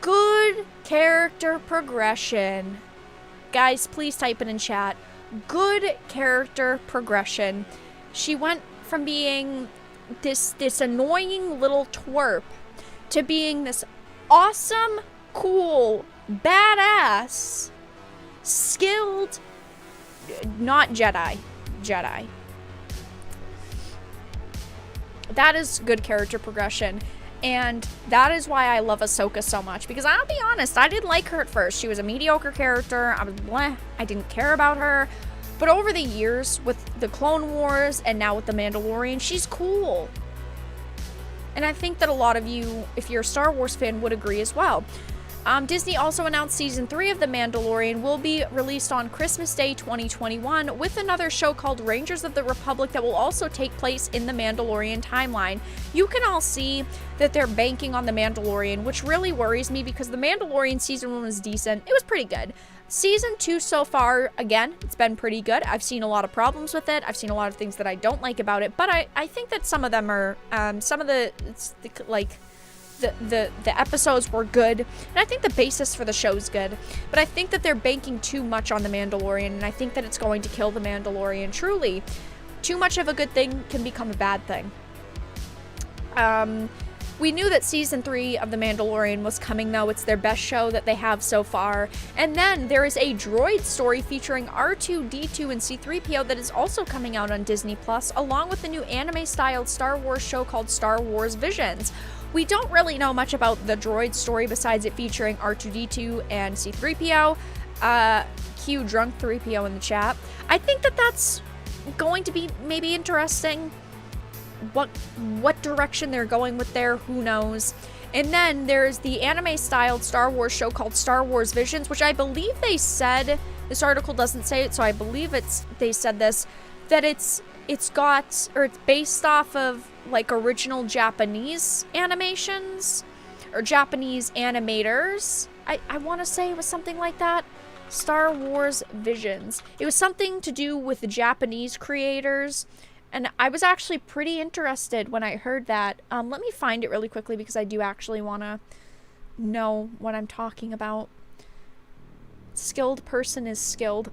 Good character progression. Guys, please type it in chat. Good character progression. She went from being this annoying little twerp to being this awesome, cool, badass, skilled, not Jedi. That is good character progression. And that is why I love Ahsoka so much. Because I'll be honest, I didn't like her at first. She was a mediocre character. I didn't care about her. But over the years, with the Clone Wars and now with The Mandalorian, she's cool. And I think that a lot of you, if you're a Star Wars fan, would agree as well. Disney also announced Season 3 of The Mandalorian will be released on Christmas Day 2021 with another show called Rangers of the Republic that will also take place in the Mandalorian timeline. You can all see that they're banking on The Mandalorian, which really worries me because The Mandalorian Season 1 was decent. It was pretty good. Season 2 so far, again, it's been pretty good. I've seen a lot of problems with it. I've seen a lot of things that I don't like about it, but I think that some of them are, the episodes were good, and I think the basis for the show is good, but I think that they're banking too much on The Mandalorian, and I think that it's going to kill The Mandalorian, truly. Too much of a good thing can become a bad thing. We knew that Season 3 of The Mandalorian was coming, though. It's their best show that they have so far. And then there is a droid story featuring R2-D2 and C-3PO that is also coming out on Disney+, along with the new anime-styled Star Wars show called Star Wars Visions. We don't really know much about the droid story besides it featuring R2-D2 and C-3PO. Cue drunk 3PO in the chat. I think that that's going to be maybe interesting. What direction they're going with there, who knows. And then there's the anime-styled Star Wars show called Star Wars Visions, which I believe they said, this article doesn't say it, so I believe they said this, that it's based off of like original Japanese animations or Japanese animators. I want to say it was something like that. Star Wars Visions. It was something to do with the Japanese creators, and I was actually pretty interested when I heard that. Let me find it really quickly because I do actually want to know what I'm talking about. Skilled person is skilled.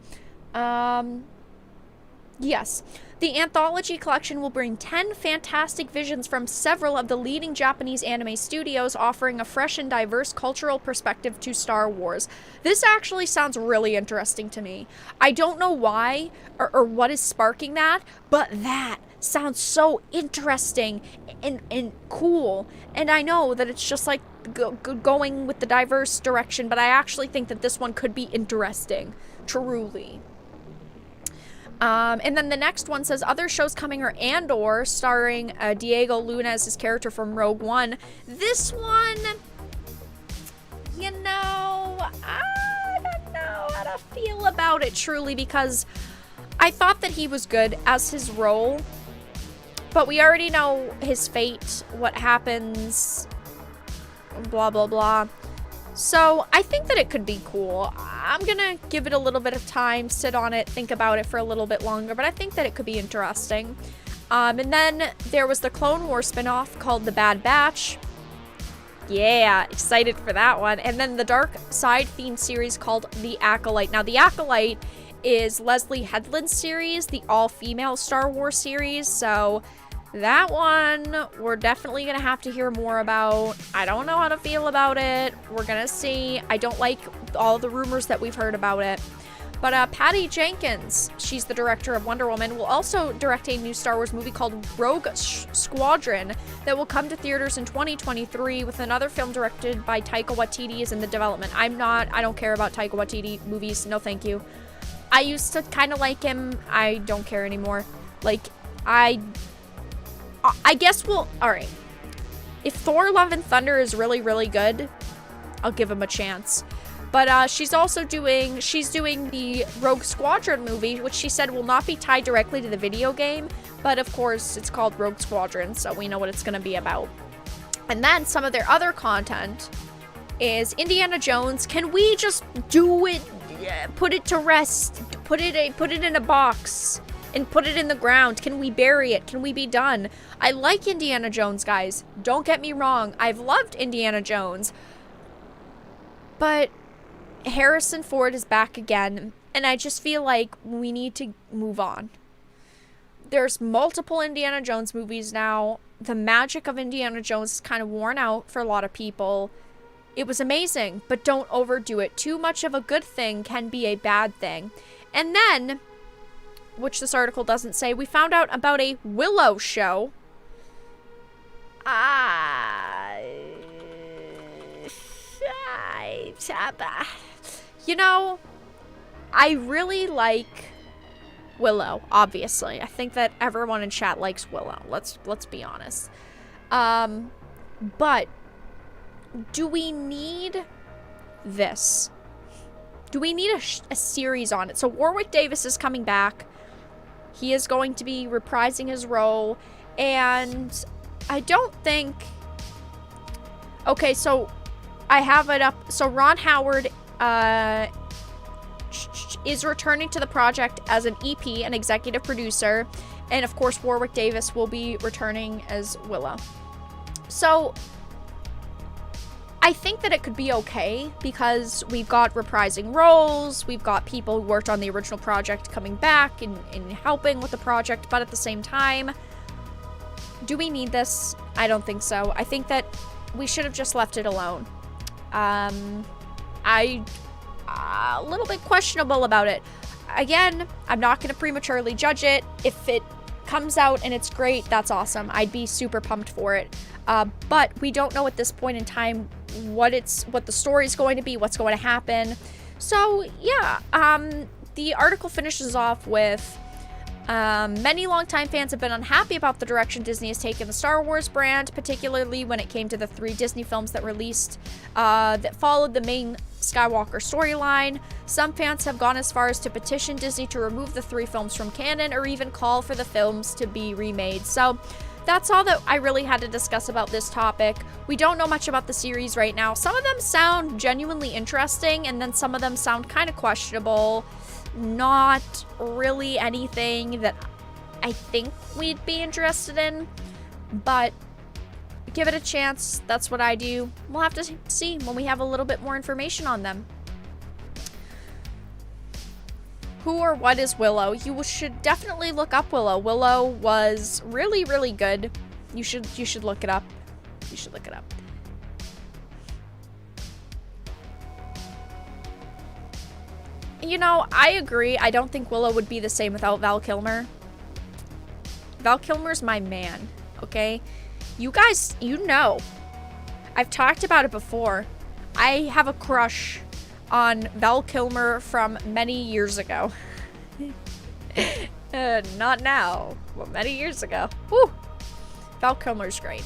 Yes. The anthology collection will bring 10 fantastic visions from several of the leading Japanese anime studios, offering a fresh and diverse cultural perspective to Star Wars. This actually sounds really interesting to me. I don't know why or what is sparking that, but that sounds so interesting and cool. And I know that it's just like going with the diverse direction, but I actually think that this one could be interesting. Truly. And then the next one says, other shows coming are Andor, starring Diego Luna as his character from Rogue One. This one, you know, I don't know how to feel about it truly, because I thought that he was good as his role, but we already know his fate, what happens, blah, blah, blah. So I think that it could be cool. I'm gonna give it a little bit of time, sit on it, think about it for a little bit longer, but I think that it could be interesting. And then there was the Clone Wars spinoff called The Bad Batch. Yeah, excited for that one. And then the Dark Side themed series called The Acolyte. Now, The Acolyte is Leslie Headland's series, the all-female Star Wars series, so that one we're definitely gonna have to hear more about. I don't know how to feel about it. We're gonna see. I don't like all the rumors that we've heard about it. But Patty Jenkins, she's the director of Wonder Woman, will also direct a new Star Wars movie called Rogue Squadron that will come to theaters in 2023, with another film directed by Taika Waititi is in the development. I don't care about Taika Waititi movies. No, thank you. I used to kind of like him. I don't care anymore. Like, I guess all right. If Thor Love and Thunder is really, really good, I'll give him a chance. But she's doing the Rogue Squadron movie, which she said will not be tied directly to the video game, but of course it's called Rogue Squadron, so we know what it's going to be about. And then some of their other content is Indiana Jones. Can we just do it, put it to rest, put it in a box and put it in the ground? Can we bury it? Can we be done? I like Indiana Jones, guys. Don't get me wrong. I've loved Indiana Jones. But Harrison Ford is back again, and I just feel like we need to move on. There's multiple Indiana Jones movies now. The magic of Indiana Jones is kind of worn out for a lot of people. It was amazing, but don't overdo it. Too much of a good thing can be a bad thing. And then, which this article doesn't say, we found out about a Willow show. You know, I really like Willow, obviously. I think that everyone in chat likes Willow. Let's be honest. But do we need this? Do we need a series on it? So Warwick Davis is coming back. He is going to be reprising his role, and I don't think... Okay, so I have it up. So Ron Howard is returning to the project as an EP, an executive producer, and of course Warwick Davis will be returning as Willow. So I think that it could be okay, because we've got reprising roles, we've got people who worked on the original project coming back and helping with the project, but at the same time, do we need this? I don't think so. I think that we should have just left it alone. A little bit questionable about it. Again, I'm not going to prematurely judge it. If it comes out and it's great, that's awesome. I'd be super pumped for it. But we don't know at this point in time what the story's going to be, what's going to happen. So yeah, the article finishes off with many longtime fans have been unhappy about the direction Disney has taken the Star Wars brand, particularly when it came to the 3 Disney films that released that followed the main Skywalker storyline. Some fans have gone as far as to petition Disney to remove the 3 films from canon, or even call for the films to be remade. So that's all that I really had to discuss about this topic. We don't know much about the series right now. Some of them sound genuinely interesting, and then some of them sound kind of questionable. Not really anything that I think we'd be interested in, but give it a chance. That's what I do. We'll have to see when we have a little bit more information on them. Who or what is Willow? You should definitely look up Willow. Willow was really, really good. You should look it up. You should look it up. You know, I agree. I don't think Willow would be the same without Val Kilmer. Val Kilmer's my man, okay? You guys, you know. I've talked about it before. I have a crush on Val Kilmer from many years ago. Not now, but many years ago. Woo! Val Kilmer's great.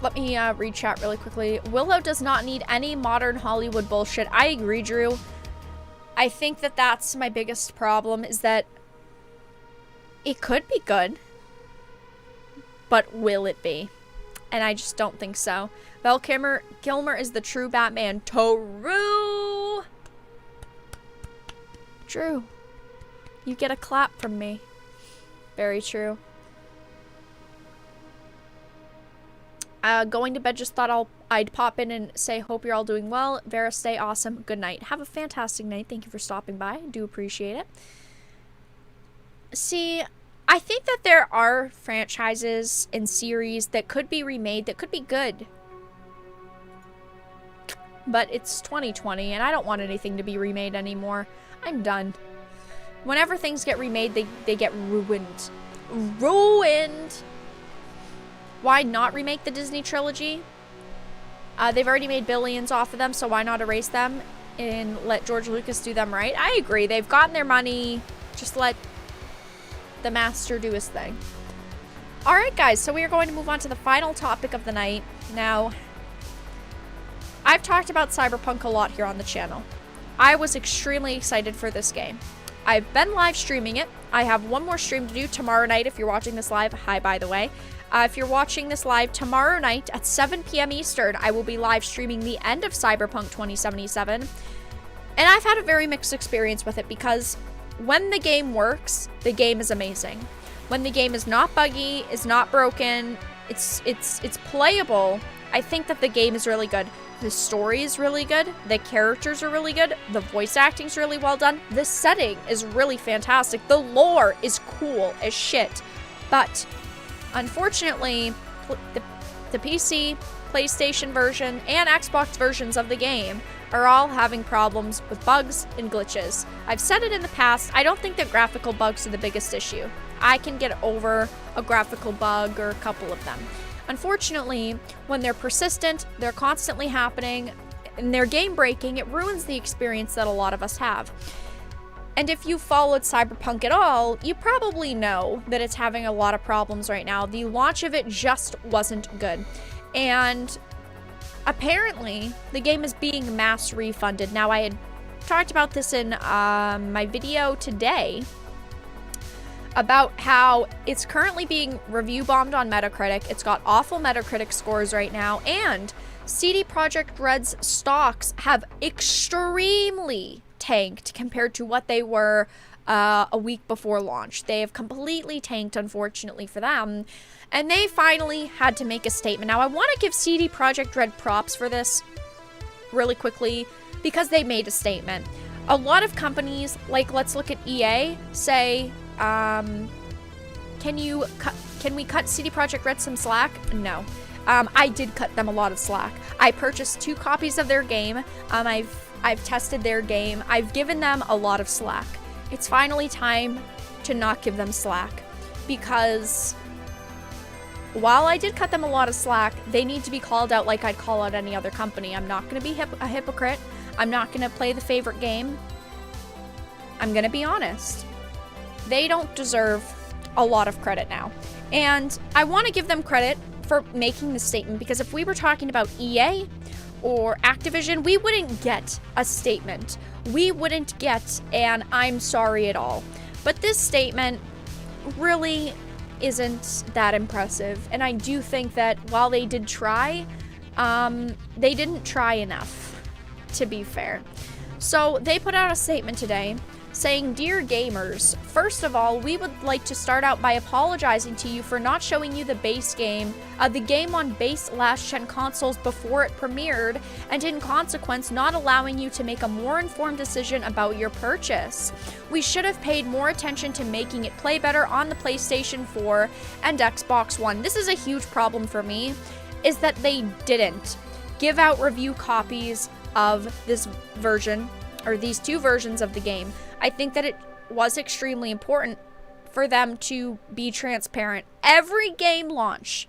Let me read chat really quickly. Willow does not need any modern Hollywood bullshit. I agree, Drew. I think that that's my biggest problem, is that it could be good, but will it be? And I just don't think so. Val Kilmer is the true Batman. True. Drew, you get a clap from me. Very true. Going to bed, just thought I'd pop in and say hope you're all doing well. Vera, stay awesome. Good night. Have a fantastic night. Thank you for stopping by. I do appreciate it. See, I think that there are franchises and series that could be remade that could be good. But it's 2020 and I don't want anything to be remade anymore. I'm done. Whenever things get remade, they get ruined. Ruined! Why not remake the Disney trilogy? They've already made billions off of them, so why not erase them and let George Lucas do them right? I agree. They've gotten their money. Just let the master do his thing. Alright, guys, so we are going to move on to the final topic of the night. Now, I've talked about Cyberpunk a lot here on the channel. I was extremely excited for this game. I've been live streaming it. I have one more stream to do tomorrow night if you're watching this live. Hi, by the way. If you're watching this live tomorrow night at 7 p.m. Eastern, I will be live streaming the end of Cyberpunk 2077. And I've had a very mixed experience with it because when the game works, the game is amazing. When the game is not buggy, is not broken, it's playable, I think that the game is really good. The story is really good, the characters are really good, the voice acting is really well done, the setting is really fantastic, the lore is cool as shit. But unfortunately, the PC, PlayStation version, and Xbox versions of the game are all having problems with bugs and glitches. I've said it in the past, I don't think that graphical bugs are the biggest issue. I can get over a graphical bug or a couple of them. Unfortunately, when they're persistent, they're constantly happening, and they're game breaking, it ruins the experience that a lot of us have. And if you followed Cyberpunk at all, you probably know that it's having a lot of problems right now. The launch of it just wasn't good. And apparently, the game is being mass refunded. Now, I had talked about this in my video today about how it's currently being review bombed on Metacritic. It's got awful Metacritic scores right now, and CD Projekt Red's stocks have extremely tanked compared to what they were a week before launch. They have completely tanked, unfortunately for them, and they finally had to make a statement. Now, I want to give CD Projekt Red props for this really quickly because they made a statement. A lot of companies, like let's look at EA, say, can we cut CD Projekt Red some slack? No. I did cut them a lot of slack. I purchased 2 copies of their game. I've tested their game. I've given them a lot of slack. It's finally time to not give them slack, because while I did cut them a lot of slack, they need to be called out like I'd call out any other company. I'm not going to be a hypocrite. I'm not going to play the favorite game. I'm going to be honest. They don't deserve a lot of credit now. And I want to give them credit for making this statement, because if we were talking about EA or Activision, we wouldn't get a statement. We wouldn't get an "I'm sorry" at all. But this statement really isn't that impressive, and I do think that while they did try, they didn't try enough, to be fair. So they put out a statement today saying, "Dear gamers, first of all, we would like to start out by apologizing to you for not showing you the the game on base last-gen consoles before it premiered, and in consequence, not allowing you to make a more informed decision about your purchase. We should have paid more attention to making it play better on the PlayStation 4 and Xbox One." This is a huge problem for me, is that they didn't give out review copies of this version, or these two versions of the game. I think that it was extremely important for them to be transparent. Every game launch,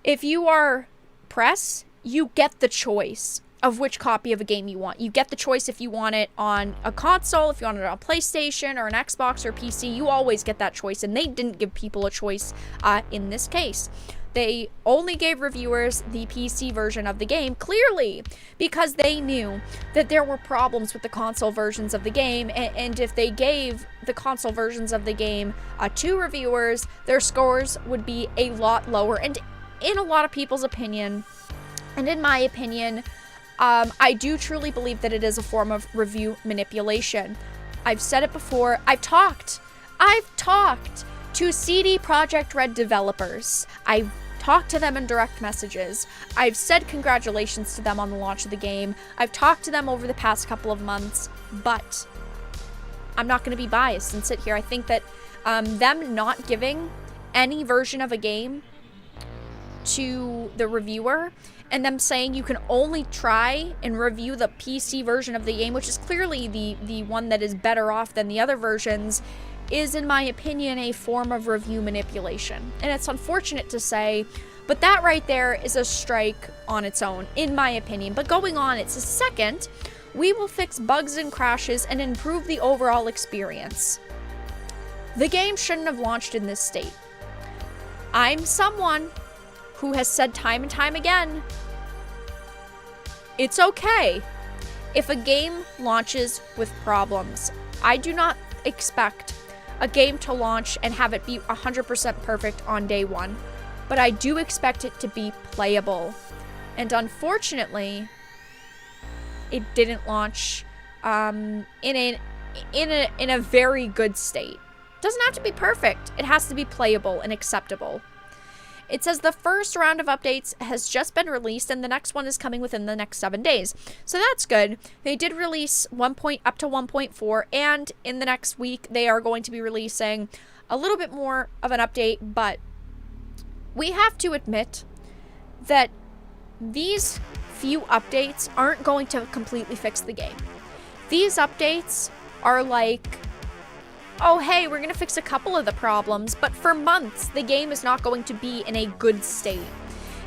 if you are press, you get the choice of which copy of a game you want. You get the choice if you want it on a console, if you want it on a PlayStation or an Xbox or PC. You always get that choice, and they didn't give people a choice in this case. They only gave reviewers the PC version of the game, clearly, because they knew that there were problems with the console versions of the game, and if they gave the console versions of the game to reviewers, their scores would be a lot lower. And in a lot of people's opinion, and in my opinion, I do truly believe that it is a form of review manipulation. I've said it before. I've talked to CD Projekt Red developers. I've talked to them in direct messages. I've said congratulations to them on the launch of the game. I've talked to them over the past couple of months, but I'm not going to be biased and sit here. I think that them not giving any version of a game to the reviewer, and them saying you can only try and review the PC version of the game, which is clearly the one that is better off than the other versions, is, in my opinion, a form of review manipulation. And it's unfortunate to say, but that right there is a strike on its own, in my opinion. But going on, it's a second, "We will fix bugs and crashes and improve the overall experience." The game shouldn't have launched in this state. I'm someone who has said time and time again, it's okay if a game launches with problems. I do not expect a game to launch and have it be 100% perfect on day one, but I do expect it to be playable. And unfortunately, it didn't launch in a very good state. It doesn't have to be perfect. It has to be playable and acceptable. It says the first round of updates has just been released, and the next one is coming within the next 7 days. So that's good. They did release up to 1.4, and in the next week, they are going to be releasing a little bit more of an update, but we have to admit that these few updates aren't going to completely fix the game. These updates are like, oh hey, we're gonna fix a couple of the problems, but for months, the game is not going to be in a good state.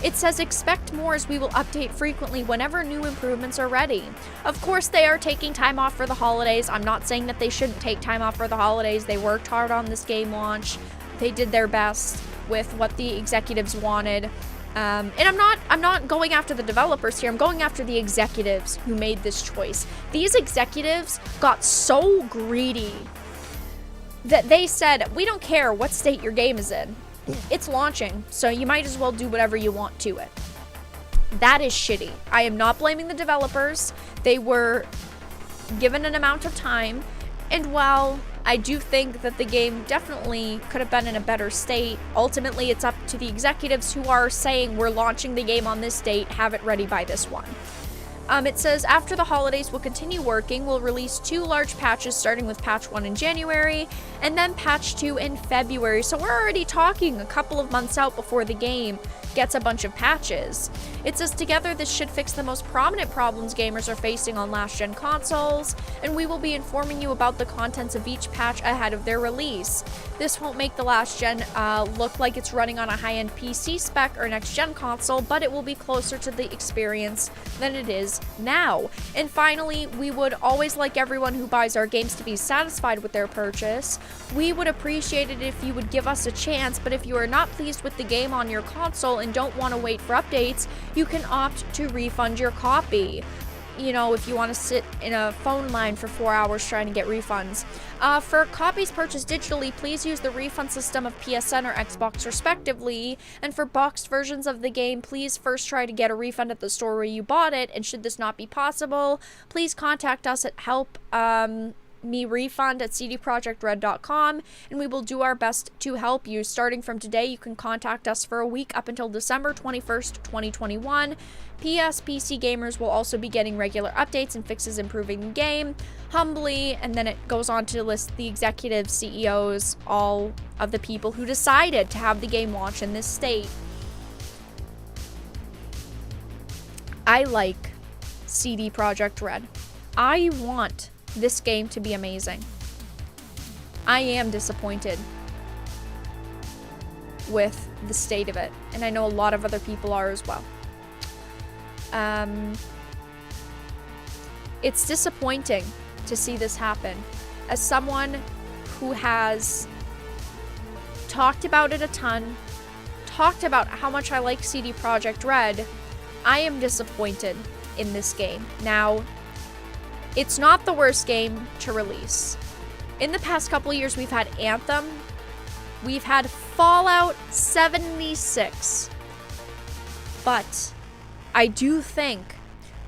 It says expect more, as we will update frequently whenever new improvements are ready. Of course, they are taking time off for the holidays. I'm not saying that they shouldn't take time off for the holidays. They worked hard on this game launch. They did their best with what the executives wanted. And I'm not going after the developers here. I'm going after the executives who made this choice. These executives got so greedy that they said, we don't care what state your game is in. It's launching, so you might as well do whatever you want to it. That is shitty. I am not blaming the developers. They were given an amount of time, and while I do think that the game definitely could have been in a better state, ultimately it's up to the executives who are saying we're launching the game on this date, have it ready by this one. It says, after the holidays, we'll continue working. We'll release 2 large patches, starting with patch 1 in January, and then patch 2 in February. So we're already talking a couple of months out before the game gets a bunch of patches. It says, together, this should fix the most prominent problems gamers are facing on last-gen consoles, and we will be informing you about the contents of each patch ahead of their release. This won't make the last-gen look like it's running on a high-end PC spec or next-gen console, but it will be closer to the experience than it is now. And finally, we would always like everyone who buys our games to be satisfied with their purchase. We would appreciate it if you would give us a chance, but if you are not pleased with the game on your console and don't want to wait for updates, you can opt to refund your copy. You know, if you want to sit in a phone line for 4 hours trying to get refunds. For copies purchased digitally, please use the refund system of PSN or Xbox respectively. And for boxed versions of the game, please first try to get a refund at the store where you bought it. And should this not be possible, please contact us at helpmerefund@cdprojectred.com, and we will do our best to help you. Starting from today, you can contact us for a week up until December 21st, 2021. PS PC gamers will also be getting regular updates and fixes improving the game. Humbly, and then it goes on to list the executives, CEOs, all of the people who decided to have the game launch in this state. I like CD Projekt Red. I want this game to be amazing. I am disappointed with the state of it, and I know a lot of other people are as well. It's disappointing to see this happen. As someone who has talked about it a ton, talked about how much I like CD Projekt Red, I am disappointed in this game. Now, it's not the worst game to release. In the past couple years, we've had Anthem, we've had Fallout 76, but I do think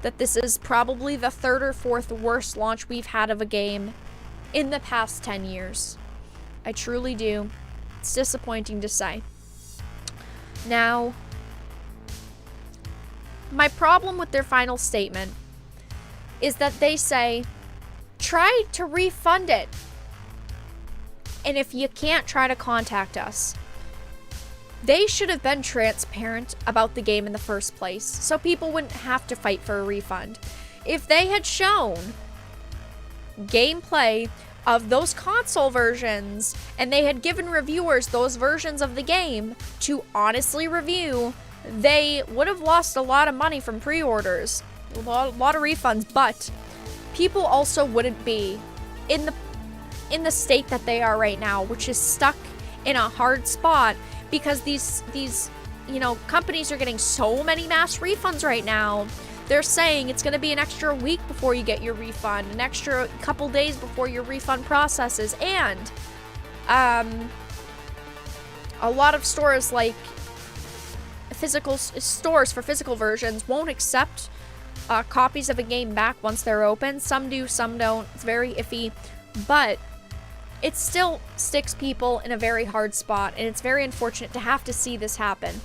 that this is probably the third or fourth worst launch we've had of a game in the past 10 years. I truly do. It's disappointing to say. Now, my problem with their final statement is that they say, try to refund it. And if you can't, try to contact us. They should have been transparent about the game in the first place, so people wouldn't have to fight for a refund. If they had shown gameplay of those console versions, and they had given reviewers those versions of the game to honestly review, they would have lost a lot of money from pre-orders, a lot of refunds, but people also wouldn't be in the state that they are right now, which is stuck in a hard spot because these companies are getting so many mass refunds right now. They're saying it's going to be an extra week before you get your refund, an extra couple days before your refund processes, and a lot of stores, like physical stores for physical versions, won't accept copies of a game back once they're open. Some do, some don't. It's very iffy, but it still sticks people in a very hard spot, and it's very unfortunate to have to see this happen.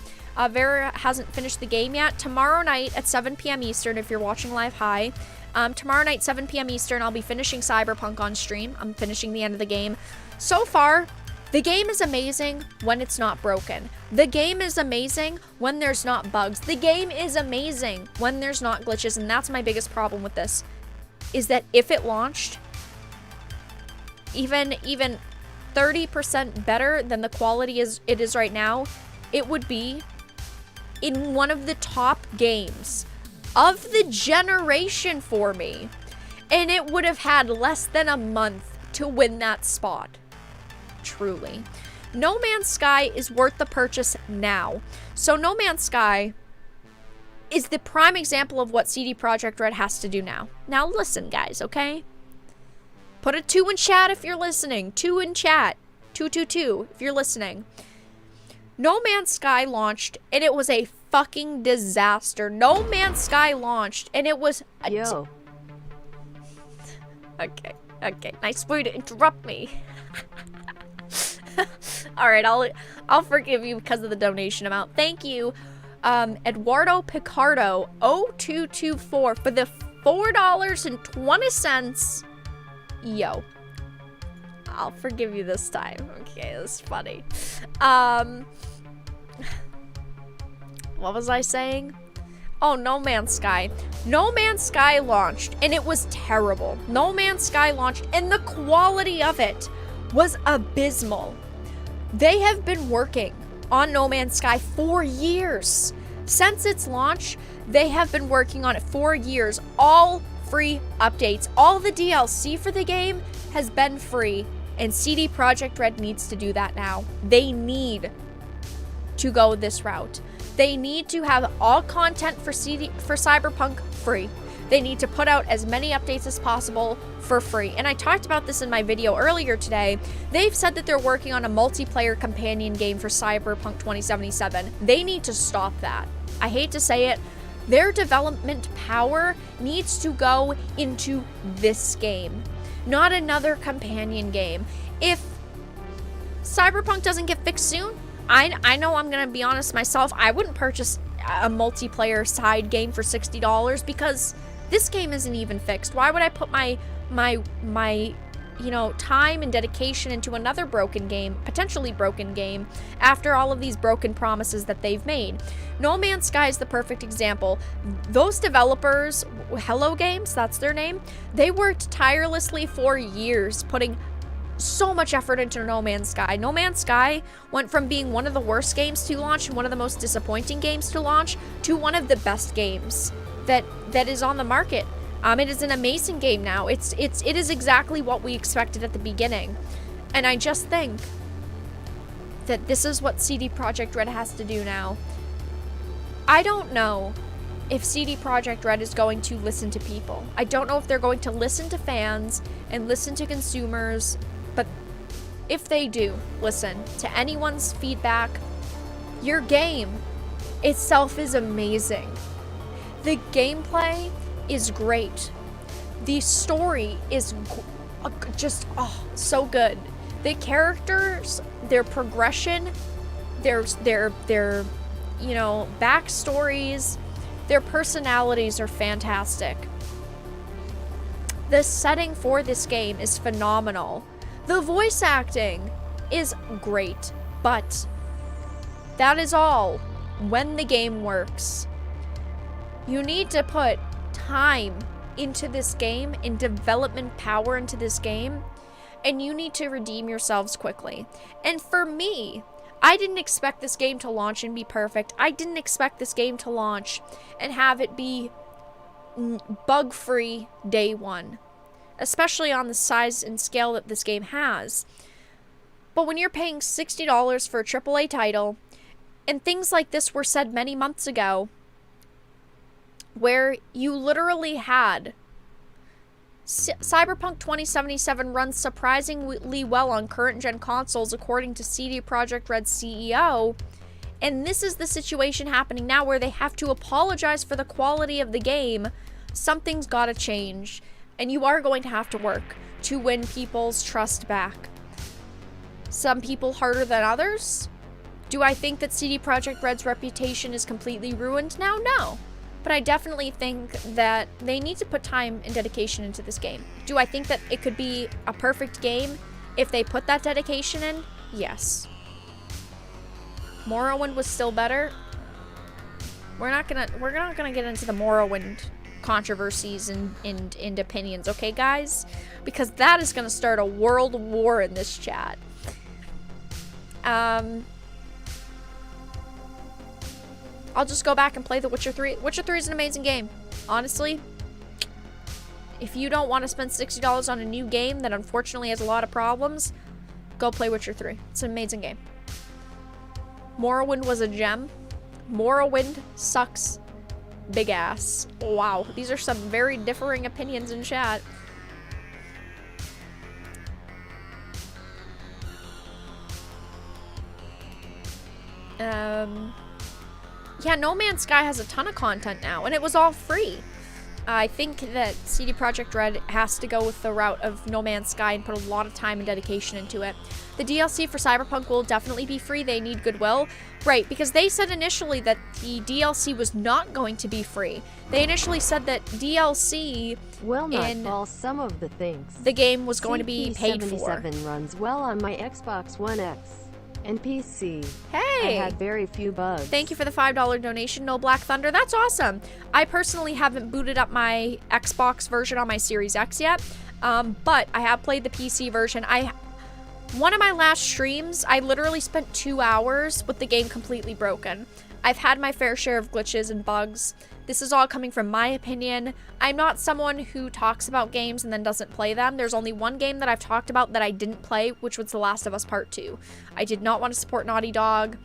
Vera hasn't finished the game yet. Tomorrow night at 7 p.m. Eastern, if you're watching live, hi. Tomorrow night, 7 p.m. Eastern, I'll be finishing Cyberpunk on stream. I'm finishing the end of the game. So far, the game is amazing when it's not broken. The game is amazing when there's not bugs. The game is amazing when there's not glitches, and that's my biggest problem with this, is that if it launched even 30% better than the quality it is right now, it would be in one of the top games of the generation for me, and it would have had less than a month to win that spot. Truly. No Man's Sky is worth the purchase now. So No Man's Sky is the prime example of what CD Projekt Red has to do now. Now listen, guys, okay? Put a 2 in chat if you're listening. 2 in chat. 222 if you're listening. No Man's Sky launched, and it was a fucking disaster. No Man's Sky launched, and it was a Yo. Okay. Nice way to interrupt me. All right, I'll forgive you because of the donation amount. Thank you, Eduardo Picardo 0224 for the $4.20. Yo, I'll forgive you this time. Okay, that's funny. What was I saying? Oh, No Man's Sky. No Man's Sky launched, and it was terrible. No Man's Sky launched, and the quality of it was abysmal. They have been working on No Man's Sky for years. Since its launch, they have been working on it for years. All free updates. All the DLC for the game has been free. And CD Projekt Red needs to do that now. They need to go this route. They need to have all content for Cyberpunk free. They need to put out as many updates as possible for free. And I talked about this in my video earlier today. They've said that they're working on a multiplayer companion game for Cyberpunk 2077. They need to stop that. I hate to say it. Their development power needs to go into this game, not another companion game. If Cyberpunk doesn't get fixed soon, I know I'm going to be honest myself, I wouldn't purchase a multiplayer side game for $60 because this game isn't even fixed. Why would I put my time and dedication into another broken game, potentially broken game, after all of these broken promises that they've made? No Man's Sky is the perfect example. Those developers, Hello Games, that's their name, they worked tirelessly for years, putting so much effort into No Man's Sky. No Man's Sky went from being one of the worst games to launch and one of the most disappointing games to launch to one of the best games that is on the market. It is an amazing game now. It is exactly what we expected at the beginning. And I just think that this is what CD Projekt Red has to do now. I don't know if CD Projekt Red is going to listen to people. I don't know if they're going to listen to fans and listen to consumers, but if they do listen to anyone's feedback, your game itself is amazing. The gameplay is great. The story is just so good. The characters, their progression, their backstories, their personalities are fantastic. The setting for this game is phenomenal. The voice acting is great, but that is all when the game works. You need to put time into this game and development power into this game, and you need to redeem yourselves quickly. And for me, I didn't expect this game to launch and be perfect. I didn't expect this game to launch and have it be bug-free day one, especially on the size and scale that this game has. But when you're paying $60 for a AAA title, and things like this were said many months ago, where you literally had Cyberpunk 2077 runs surprisingly well on current-gen consoles, according to CD Projekt Red's CEO, and this is the situation happening now where they have to apologize for the quality of the game. Something's gotta change, and you are going to have to work to win people's trust back. Some people harder than others. Do I think that CD Projekt Red's reputation is completely ruined now? No. But I definitely think that they need to put time and dedication into this game. Do I think that it could be a perfect game if they put that dedication in? Yes. Morrowind was still better. We're not gonna get into the Morrowind controversies and opinions, okay, guys? Because that is gonna start a world war in this chat. I'll just go back and play The Witcher 3. Witcher 3 is an amazing game. Honestly, if you don't want to spend $60 on a new game that unfortunately has a lot of problems, go play Witcher 3. It's an amazing game. Morrowind was a gem. Morrowind sucks big ass. Wow, these are some very differing opinions in chat. Yeah, No Man's Sky has a ton of content now, and it was all free. I think that CD Projekt Red has to go with the route of No Man's Sky and put a lot of time and dedication into it. The DLC for Cyberpunk will definitely be free. They need goodwill. Right, because they said initially that the DLC was not going to be free. They initially said that DLC in all some of the things. The game was going to be paid for. CP77 runs well on my Xbox One X. And PC. Hey! I had very few bugs. Thank you for the $5 donation, No Black Thunder. That's awesome. I personally haven't booted up my Xbox version on my Series X yet, but I have played the PC version. One of my last streams, I literally spent 2 hours with the game completely broken. I've had my fair share of glitches and bugs. This is all coming from my opinion. I'm not someone who talks about games and then doesn't play them. There's only one game that I've talked about that I didn't play, which was The Last of Us Part 2. I did not want to support Naughty Dog.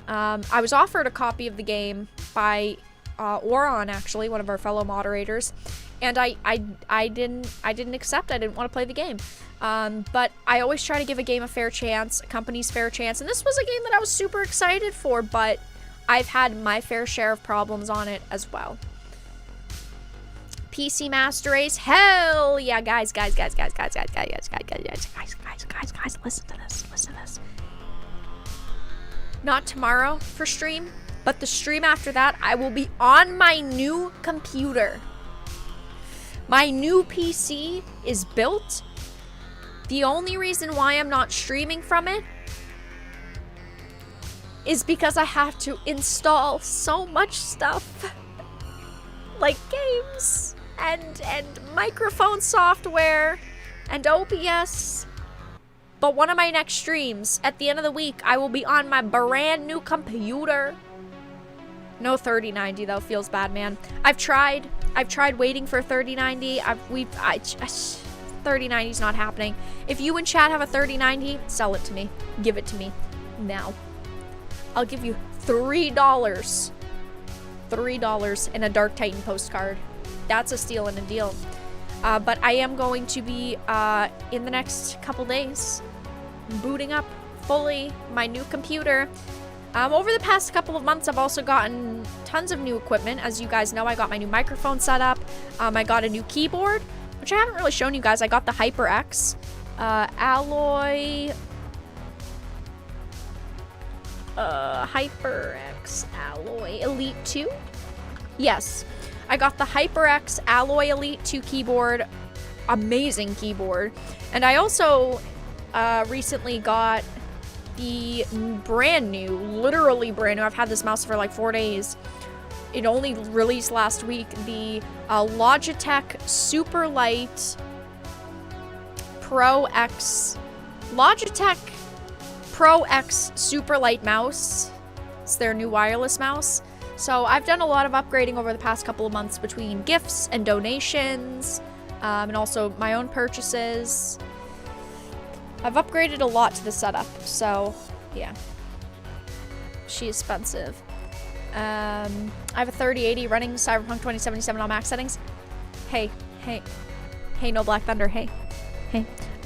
I was offered a copy of the game by Oron, actually, one of our fellow moderators, and I didn't accept. I didn't want to play the game. But I always try to give a game a fair chance, a company's fair chance, and this was a game that I was super excited for, but I've had my fair share of problems on it as well. PC Master Race, hell yeah, guys, listen to this. Not tomorrow for stream, but the stream after that, I will be on my new computer. My new PC is built. The only reason why I'm not streaming from it is because I have to install so much stuff. Like games and microphone software and OBS. But one of my next streams, at the end of the week, I will be on my brand new computer. No 3090 though, feels bad, man. I've tried waiting for 3090. 3090's not happening. If you in chat have a 3090, sell it to me. Give it to me now. I'll give you $3. $3 in a Dark Titan postcard. That's a steal and a deal. But I am going to be, in the next couple days, booting up fully my new computer. Over the past couple of months, I've also gotten tons of new equipment. As you guys know, I got my new microphone set up. I got a new keyboard, which I haven't really shown you guys. I got the HyperX Alloy... HyperX Alloy Elite 2? Yes. I got the HyperX Alloy Elite 2 keyboard. Amazing keyboard. And I also recently got the brand new, literally brand new, I've had this mouse for like 4 days. It only released last week, the Logitech Super Light Pro X. Logitech Pro X Super Light mouse. It's their new wireless mouse. So I've done a lot of upgrading over the past couple of months between gifts and donations, and also my own purchases. I've upgraded a lot to the setup, so yeah. She's expensive. I have a 3080 running Cyberpunk 2077 on max settings. Hey, no Black Thunder, hey.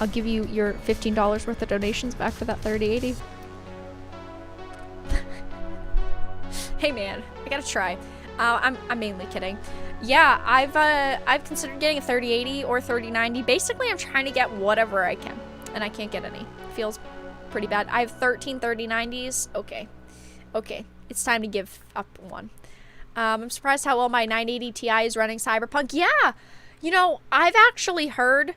I'll give you your $15 worth of donations back for that 3080. Hey man, I gotta try. I'm mainly kidding. Yeah, I've considered getting a 3080 or 3090. Basically, I'm trying to get whatever I can, and I can't get any. Feels pretty bad. I have 13 3090s. Okay, it's time to give up one. I'm surprised how well my 980 Ti is running Cyberpunk. Yeah, you know, I've actually heard.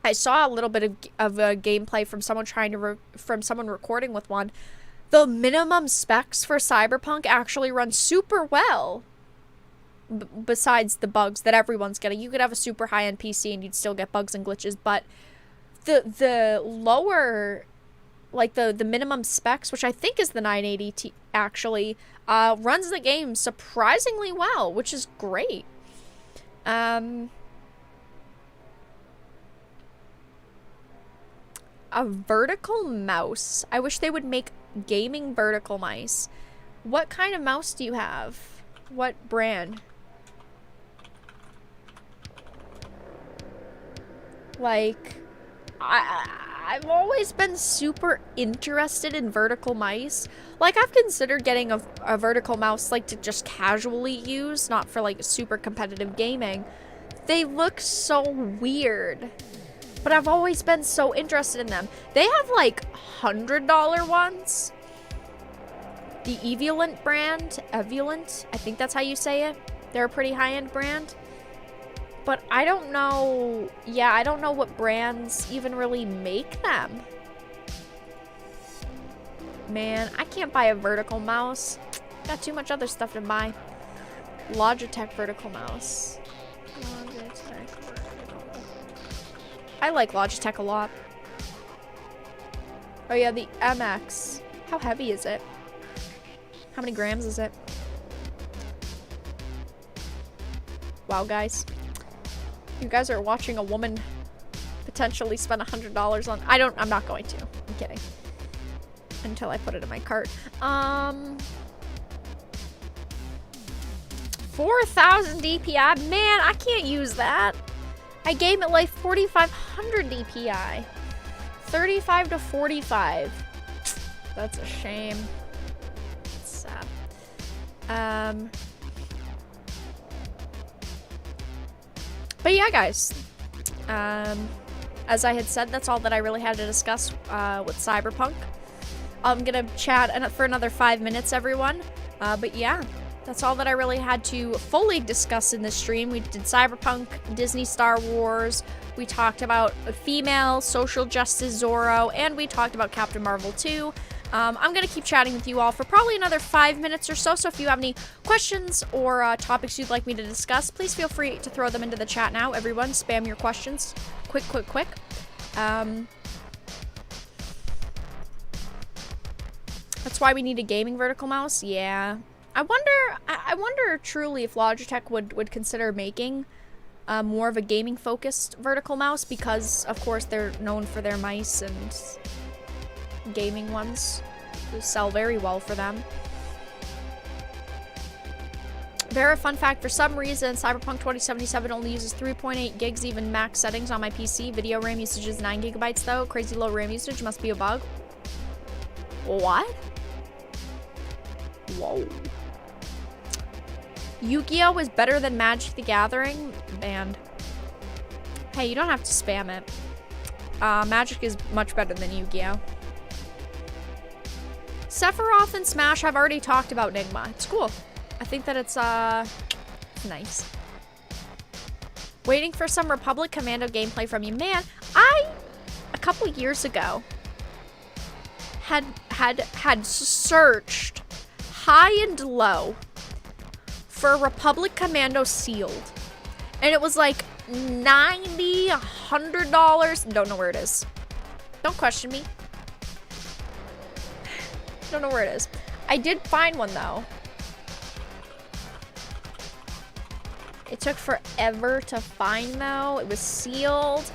I saw a little bit of a gameplay from someone someone recording with one. The minimum specs for Cyberpunk actually run super well. Besides the bugs that everyone's getting. You could have a super high-end PC and you'd still get bugs and glitches, but the lower, like the minimum specs, which I think is the 980 actually, runs the game surprisingly well, which is great. A vertical mouse. I wish they would make gaming vertical mice. What kind of mouse do you have? What brand? Like, I've always been super interested in vertical mice. Like, I've considered getting a vertical mouse, like, to just casually use, not for, like, super competitive gaming. They look so weird. But I've always been so interested in them. They have, like, $100 ones. The Evolent brand. Evolent? I think that's how you say it. They're a pretty high-end brand. But I don't know. Yeah, I don't know what brands even really make them. Man, I can't buy a vertical mouse. Got too much other stuff to buy. Logitech vertical mouse. I like Logitech a lot. Oh yeah, the MX. How heavy is it? How many grams is it? Wow, guys. You guys are watching a woman potentially spend $100 on... I'm not going to. I'm kidding. Until I put it in my cart. 4,000 DPI? Man, I can't use that. I game at like 4,500 DPI. 35 to 45. That's a shame. It's sad. But yeah, guys. As I had said, that's all that I really had to discuss with Cyberpunk. I'm gonna chat for another 5 minutes, everyone. But yeah, that's all that I really had to fully discuss in this stream. We did Cyberpunk, Disney Star Wars, we talked about female, social justice Zorro, and we talked about Captain Marvel 2. I'm gonna keep chatting with you all for probably another 5 minutes or so, so if you have any questions or topics you'd like me to discuss, please feel free to throw them into the chat now. Everyone, spam your questions. Quick. That's why we need a gaming vertical mouse? Yeah. I wonder truly if Logitech would consider making more of a gaming-focused vertical mouse, because, of course, they're known for their mice and gaming ones. They sell very well for them. Vera, fun fact, for some reason, Cyberpunk 2077 only uses 3.8 gigs even max settings on my PC. Video RAM usage is 9 gigabytes, though. Crazy low RAM usage must be a bug. What? Whoa. Yu-Gi-Oh! Is better than Magic the Gathering? Banned. Hey, you don't have to spam it. Magic is much better than Yu-Gi-Oh! Sephiroth and Smash, I've already talked about Nigma. It's cool. I think that it's nice. Waiting for some Republic Commando gameplay from you. Man, a couple years ago, had searched high and low for Republic Commando sealed. And it was like $90, $100. Don't know where it is. Don't question me. Don't know where it is. I did find one though. It took forever to find though. It was sealed.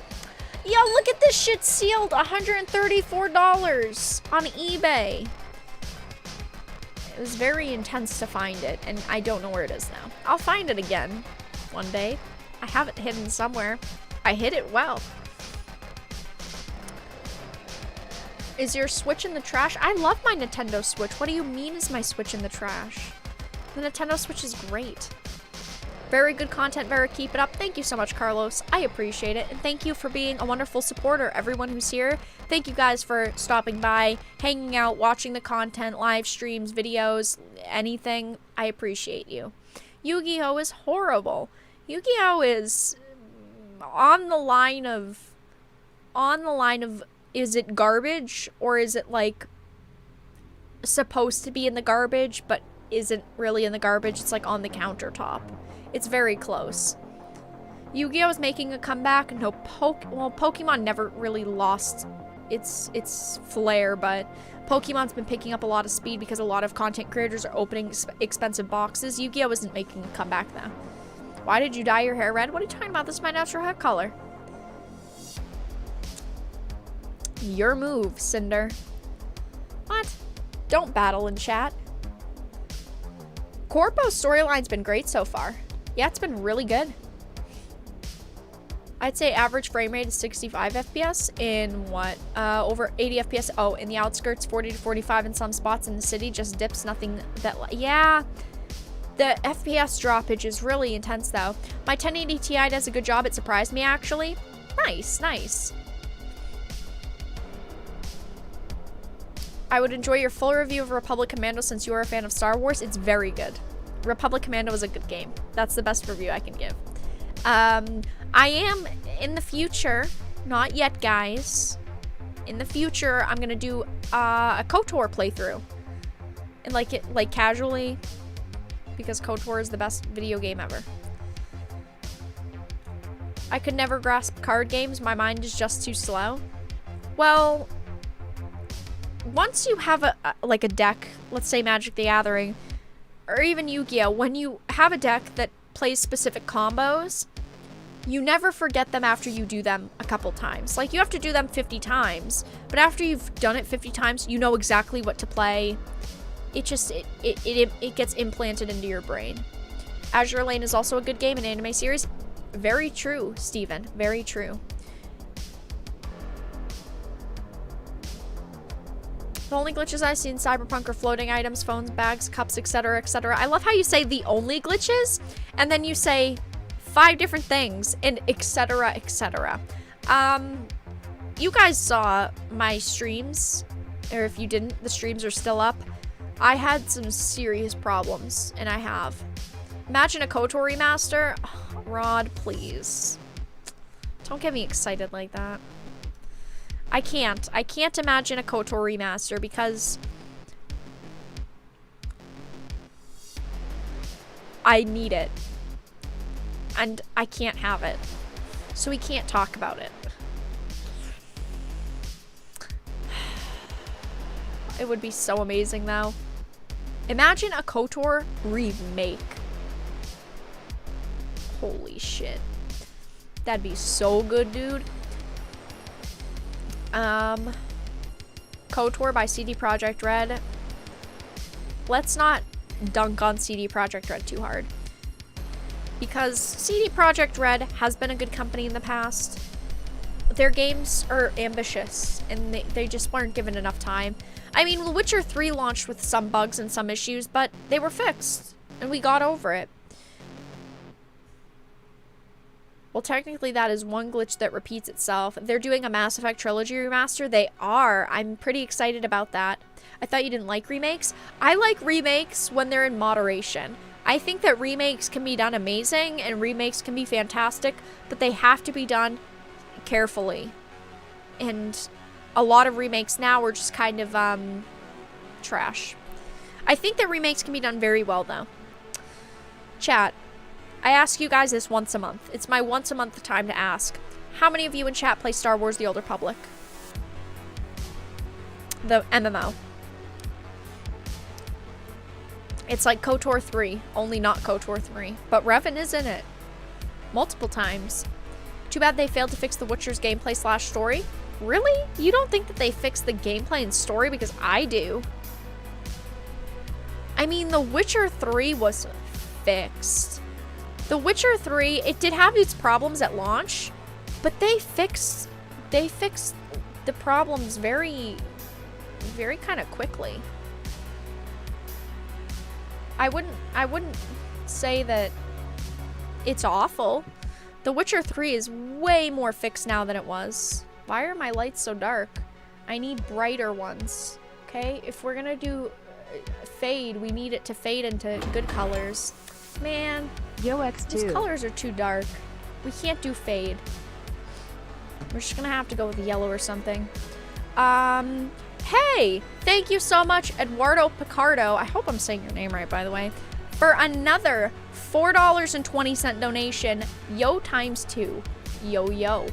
Yo, look at this shit sealed. $134 on eBay. It was very intense to find it, and I don't know where it is now. I'll find it again one day. I have it hidden somewhere. I hid it well. Is your Switch in the trash? I love my Nintendo Switch. What do you mean is my Switch in the trash? The Nintendo Switch is great. Very good content, Vera. Keep it up. Thank you so much, Carlos. I appreciate it. And thank you for being a wonderful supporter, everyone who's here. Thank you guys for stopping by, hanging out, watching the content, live streams, videos, anything. I appreciate you. Yu-Gi-Oh! Is horrible. Yu-Gi-Oh! Is on the line of, is it garbage, or is it like supposed to be in the garbage, but isn't really in the garbage? It's like on the countertop. It's very close. Yu-Gi-Oh! Is making a comeback. No, well, Pokemon never really lost its flair, but Pokemon's been picking up a lot of speed because a lot of content creators are opening expensive boxes. Yu-Gi-Oh! Isn't making a comeback though. Why did you dye your hair red? What are you talking about? This is my natural hair color. Your move, Cinder. What? Don't battle in chat. Corpo's storyline's been great so far. Yeah, it's been really good. I'd say average frame rate is 65 FPS in what? Over 80 FPS. Oh, in the outskirts, 40 to 45 in some spots. In the city, just dips, nothing that... Yeah, the FPS droppage is really intense, though. My 1080 Ti does a good job. It surprised me, actually. Nice, nice. I would enjoy your full review of Republic Commando since you are a fan of Star Wars. It's very good. Republic Commando is a good game. That's the best review I can give. I am, in the future, not yet, guys. In the future, I'm gonna do a KOTOR playthrough. And like casually, because KOTOR is the best video game ever. I could never grasp card games. My mind is just too slow. Well, once you have like a deck, let's say Magic the Gathering, or even Yu-Gi-Oh, when you have a deck that plays specific combos, you never forget them after you do them a couple times. Like, you have to do them 50 times, but after you've done it 50 times, you know exactly what to play. It just, it gets implanted into your brain. Azure Lane is also a good game, an anime series. Very true, Steven. Very true. The only glitches I've seen in Cyberpunk are floating items, phones, bags, cups, etc., etc. I love how you say the only glitches, and then you say 5 different things, and etc., etc. You guys saw my streams, or if you didn't, the streams are still up. I had some serious problems, and I have. Imagine a KOTOR remaster. Oh, Rod, please. Don't get me excited like that. I can't imagine a KOTOR remaster because I need it. And I can't have it. So we can't talk about it. It would be so amazing though. Imagine a KOTOR remake. Holy shit. That'd be so good, dude. KOTOR by CD Projekt Red. Let's not dunk on CD Projekt Red too hard. Because CD Projekt Red has been a good company in the past. Their games are ambitious, and they just weren't given enough time. I mean, The Witcher 3 launched with some bugs and some issues, but they were fixed, and we got over it. Well, technically that is one glitch that repeats itself. They're doing a Mass Effect Trilogy remaster. They are. I'm pretty excited about that. I thought you didn't like remakes. I like remakes when they're in moderation. I think that remakes can be done amazing and remakes can be fantastic, but they have to be done carefully. And a lot of remakes now are just kind of trash. I think that remakes can be done very well though. Chat. I ask you guys this once a month. It's my once a month time to ask. How many of you in chat play Star Wars: The Old Republic? The MMO. It's like KOTOR 3, only not KOTOR 3. But Revan is in it. Multiple times. Too bad they failed to fix The Witcher's gameplay / story. Really? You don't think that they fixed the gameplay and story? Because I do. I mean, The Witcher 3 was fixed. The Witcher 3, it did have its problems at launch, but they fixed the problems very kind of quickly. I wouldn't say that it's awful. The Witcher 3 is way more fixed now than it was. Why are my lights so dark? I need brighter ones. Okay? If we're gonna do fade, we need it to fade into good colors. Man, Yo X2. these colors are too dark. We can't do fade. We're just gonna have to go with yellow or something. Hey! Thank you so much, Eduardo Picardo. I hope I'm saying your name right, by the way. For another $4.20 donation. Yo times 2. Yo, yo.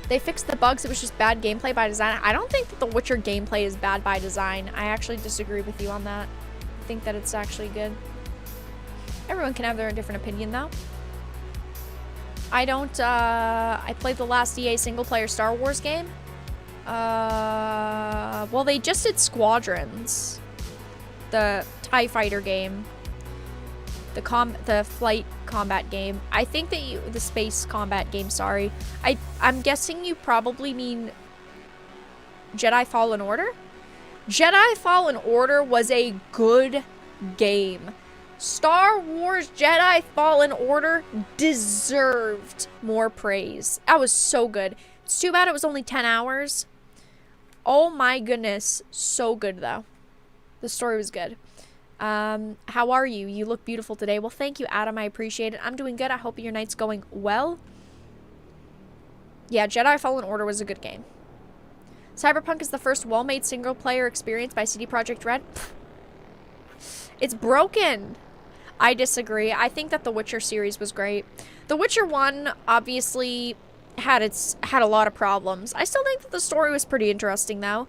They fixed the bugs. It was just bad gameplay by design. I don't think that the Witcher gameplay is bad by design. I actually disagree with you on that. I think that it's actually good. Everyone can have their different opinion, though. I played the last EA single-player Star Wars game. Well, they just did Squadrons. The TIE fighter game. The flight combat game. I think that the space combat game, sorry. I'm guessing you probably mean Jedi Fallen Order? Jedi Fallen Order was a good game. Star Wars Jedi Fallen Order deserved more praise. That was so good. It's too bad it was only 10 hours. Oh my goodness. So good though. The story was good. How are you? You look beautiful today. Well, thank you, Adam. I appreciate it. I'm doing good. I hope your night's going well. Yeah, Jedi Fallen Order was a good game. Cyberpunk is the first well-made single-player experience by CD Projekt Red. It's broken. I disagree. I think that the Witcher series was great. The Witcher 1, obviously, had a lot of problems. I still think that the story was pretty interesting though.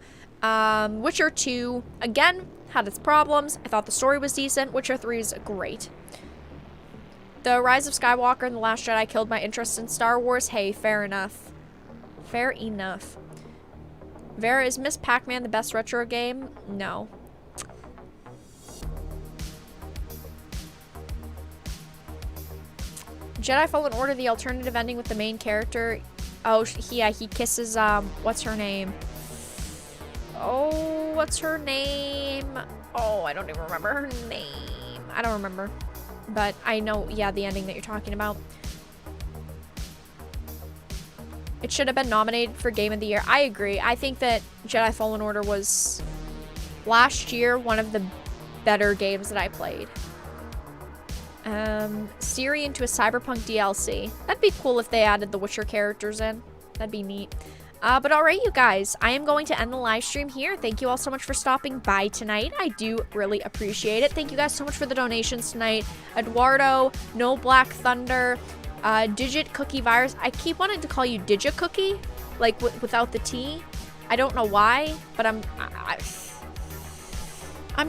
Witcher 2 again had its problems. I thought the story was decent. Witcher 3 is great. The Rise of Skywalker and The Last Jedi killed my interest in Star Wars. Hey, fair enough. Fair enough. Vera, is Miss Pac-Man the best retro game? No. Jedi Fallen Order, the alternative ending with the main character. Oh, yeah, he kisses, what's her name? Oh, what's her name? Oh, I don't even remember her name. I don't remember. But I know, yeah, the ending that you're talking about. It should have been nominated for Game of the Year. I agree. I think that Jedi Fallen Order was, last year, one of the better games that I played. Siri into a Cyberpunk DLC. That'd be cool if they added the Witcher characters in. That'd be neat. But alright, you guys, I am going to end the live stream here. Thank you all so much for stopping by tonight. I do really appreciate it. Thank you guys so much for the donations tonight. Eduardo, No Black Thunder, Digit Cookie Virus. I keep wanting to call you Digit Cookie, like without the T. I don't know why, but I'm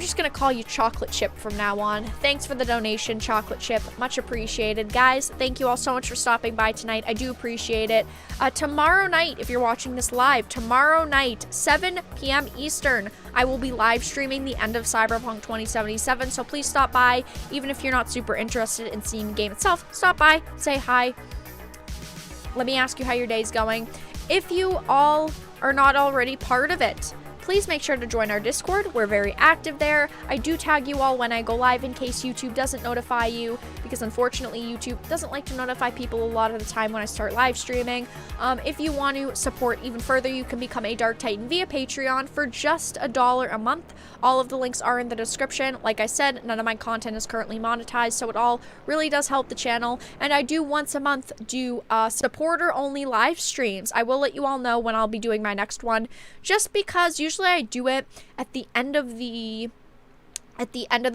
just gonna call you Chocolate Chip from now on. Thanks for the donation, Chocolate Chip. Much appreciated. Guys, thank you all so much for stopping by tonight. I do appreciate it. Tomorrow night, if you're watching this live, tomorrow night, 7 p.m. Eastern, I will be live streaming the end of Cyberpunk 2077, so please stop by. Even if you're not super interested in seeing the game itself, stop by, say hi. Let me ask you how your day's going. If you all are not already part of it, please make sure to join our Discord. We're very active there. I do tag you all when I go live in case YouTube doesn't notify you, because unfortunately YouTube doesn't like to notify people a lot of the time when I start live streaming. If you want to support even further, you can become a Dark Titan via Patreon for just $1 a month. All of the links are in the description. Like I said, none of my content is currently monetized, so it all really does help the channel. And I do once a month do supporter-only live streams. I will let you all know when I'll be doing my next one, just because usually I do it at the end of the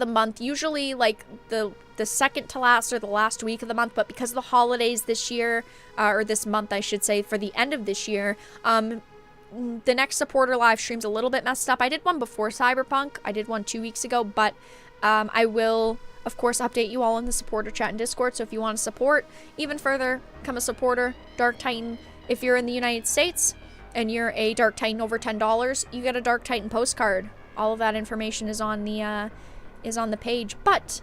month, usually like the second to last or the last week of the month, but because of the holidays this year, or this month I should say, for the end of this year, the next supporter live stream's a little bit messed up. I did one before Cyberpunk. I did one 2 weeks ago, but I will of course update you all in the supporter chat and Discord. So if you want to support even further, become a supporter. Dark Titan, if you're in the United States and you're a Dark Titan over $10, you get a Dark Titan postcard. All of that information is on the page. But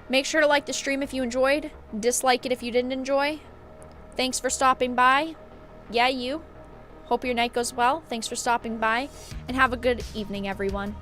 make sure to like the stream if you enjoyed, dislike it if you didn't enjoy. Thanks for stopping by. Yeah, you. Hope your night goes well. Thanks for stopping by, and have a good evening, everyone.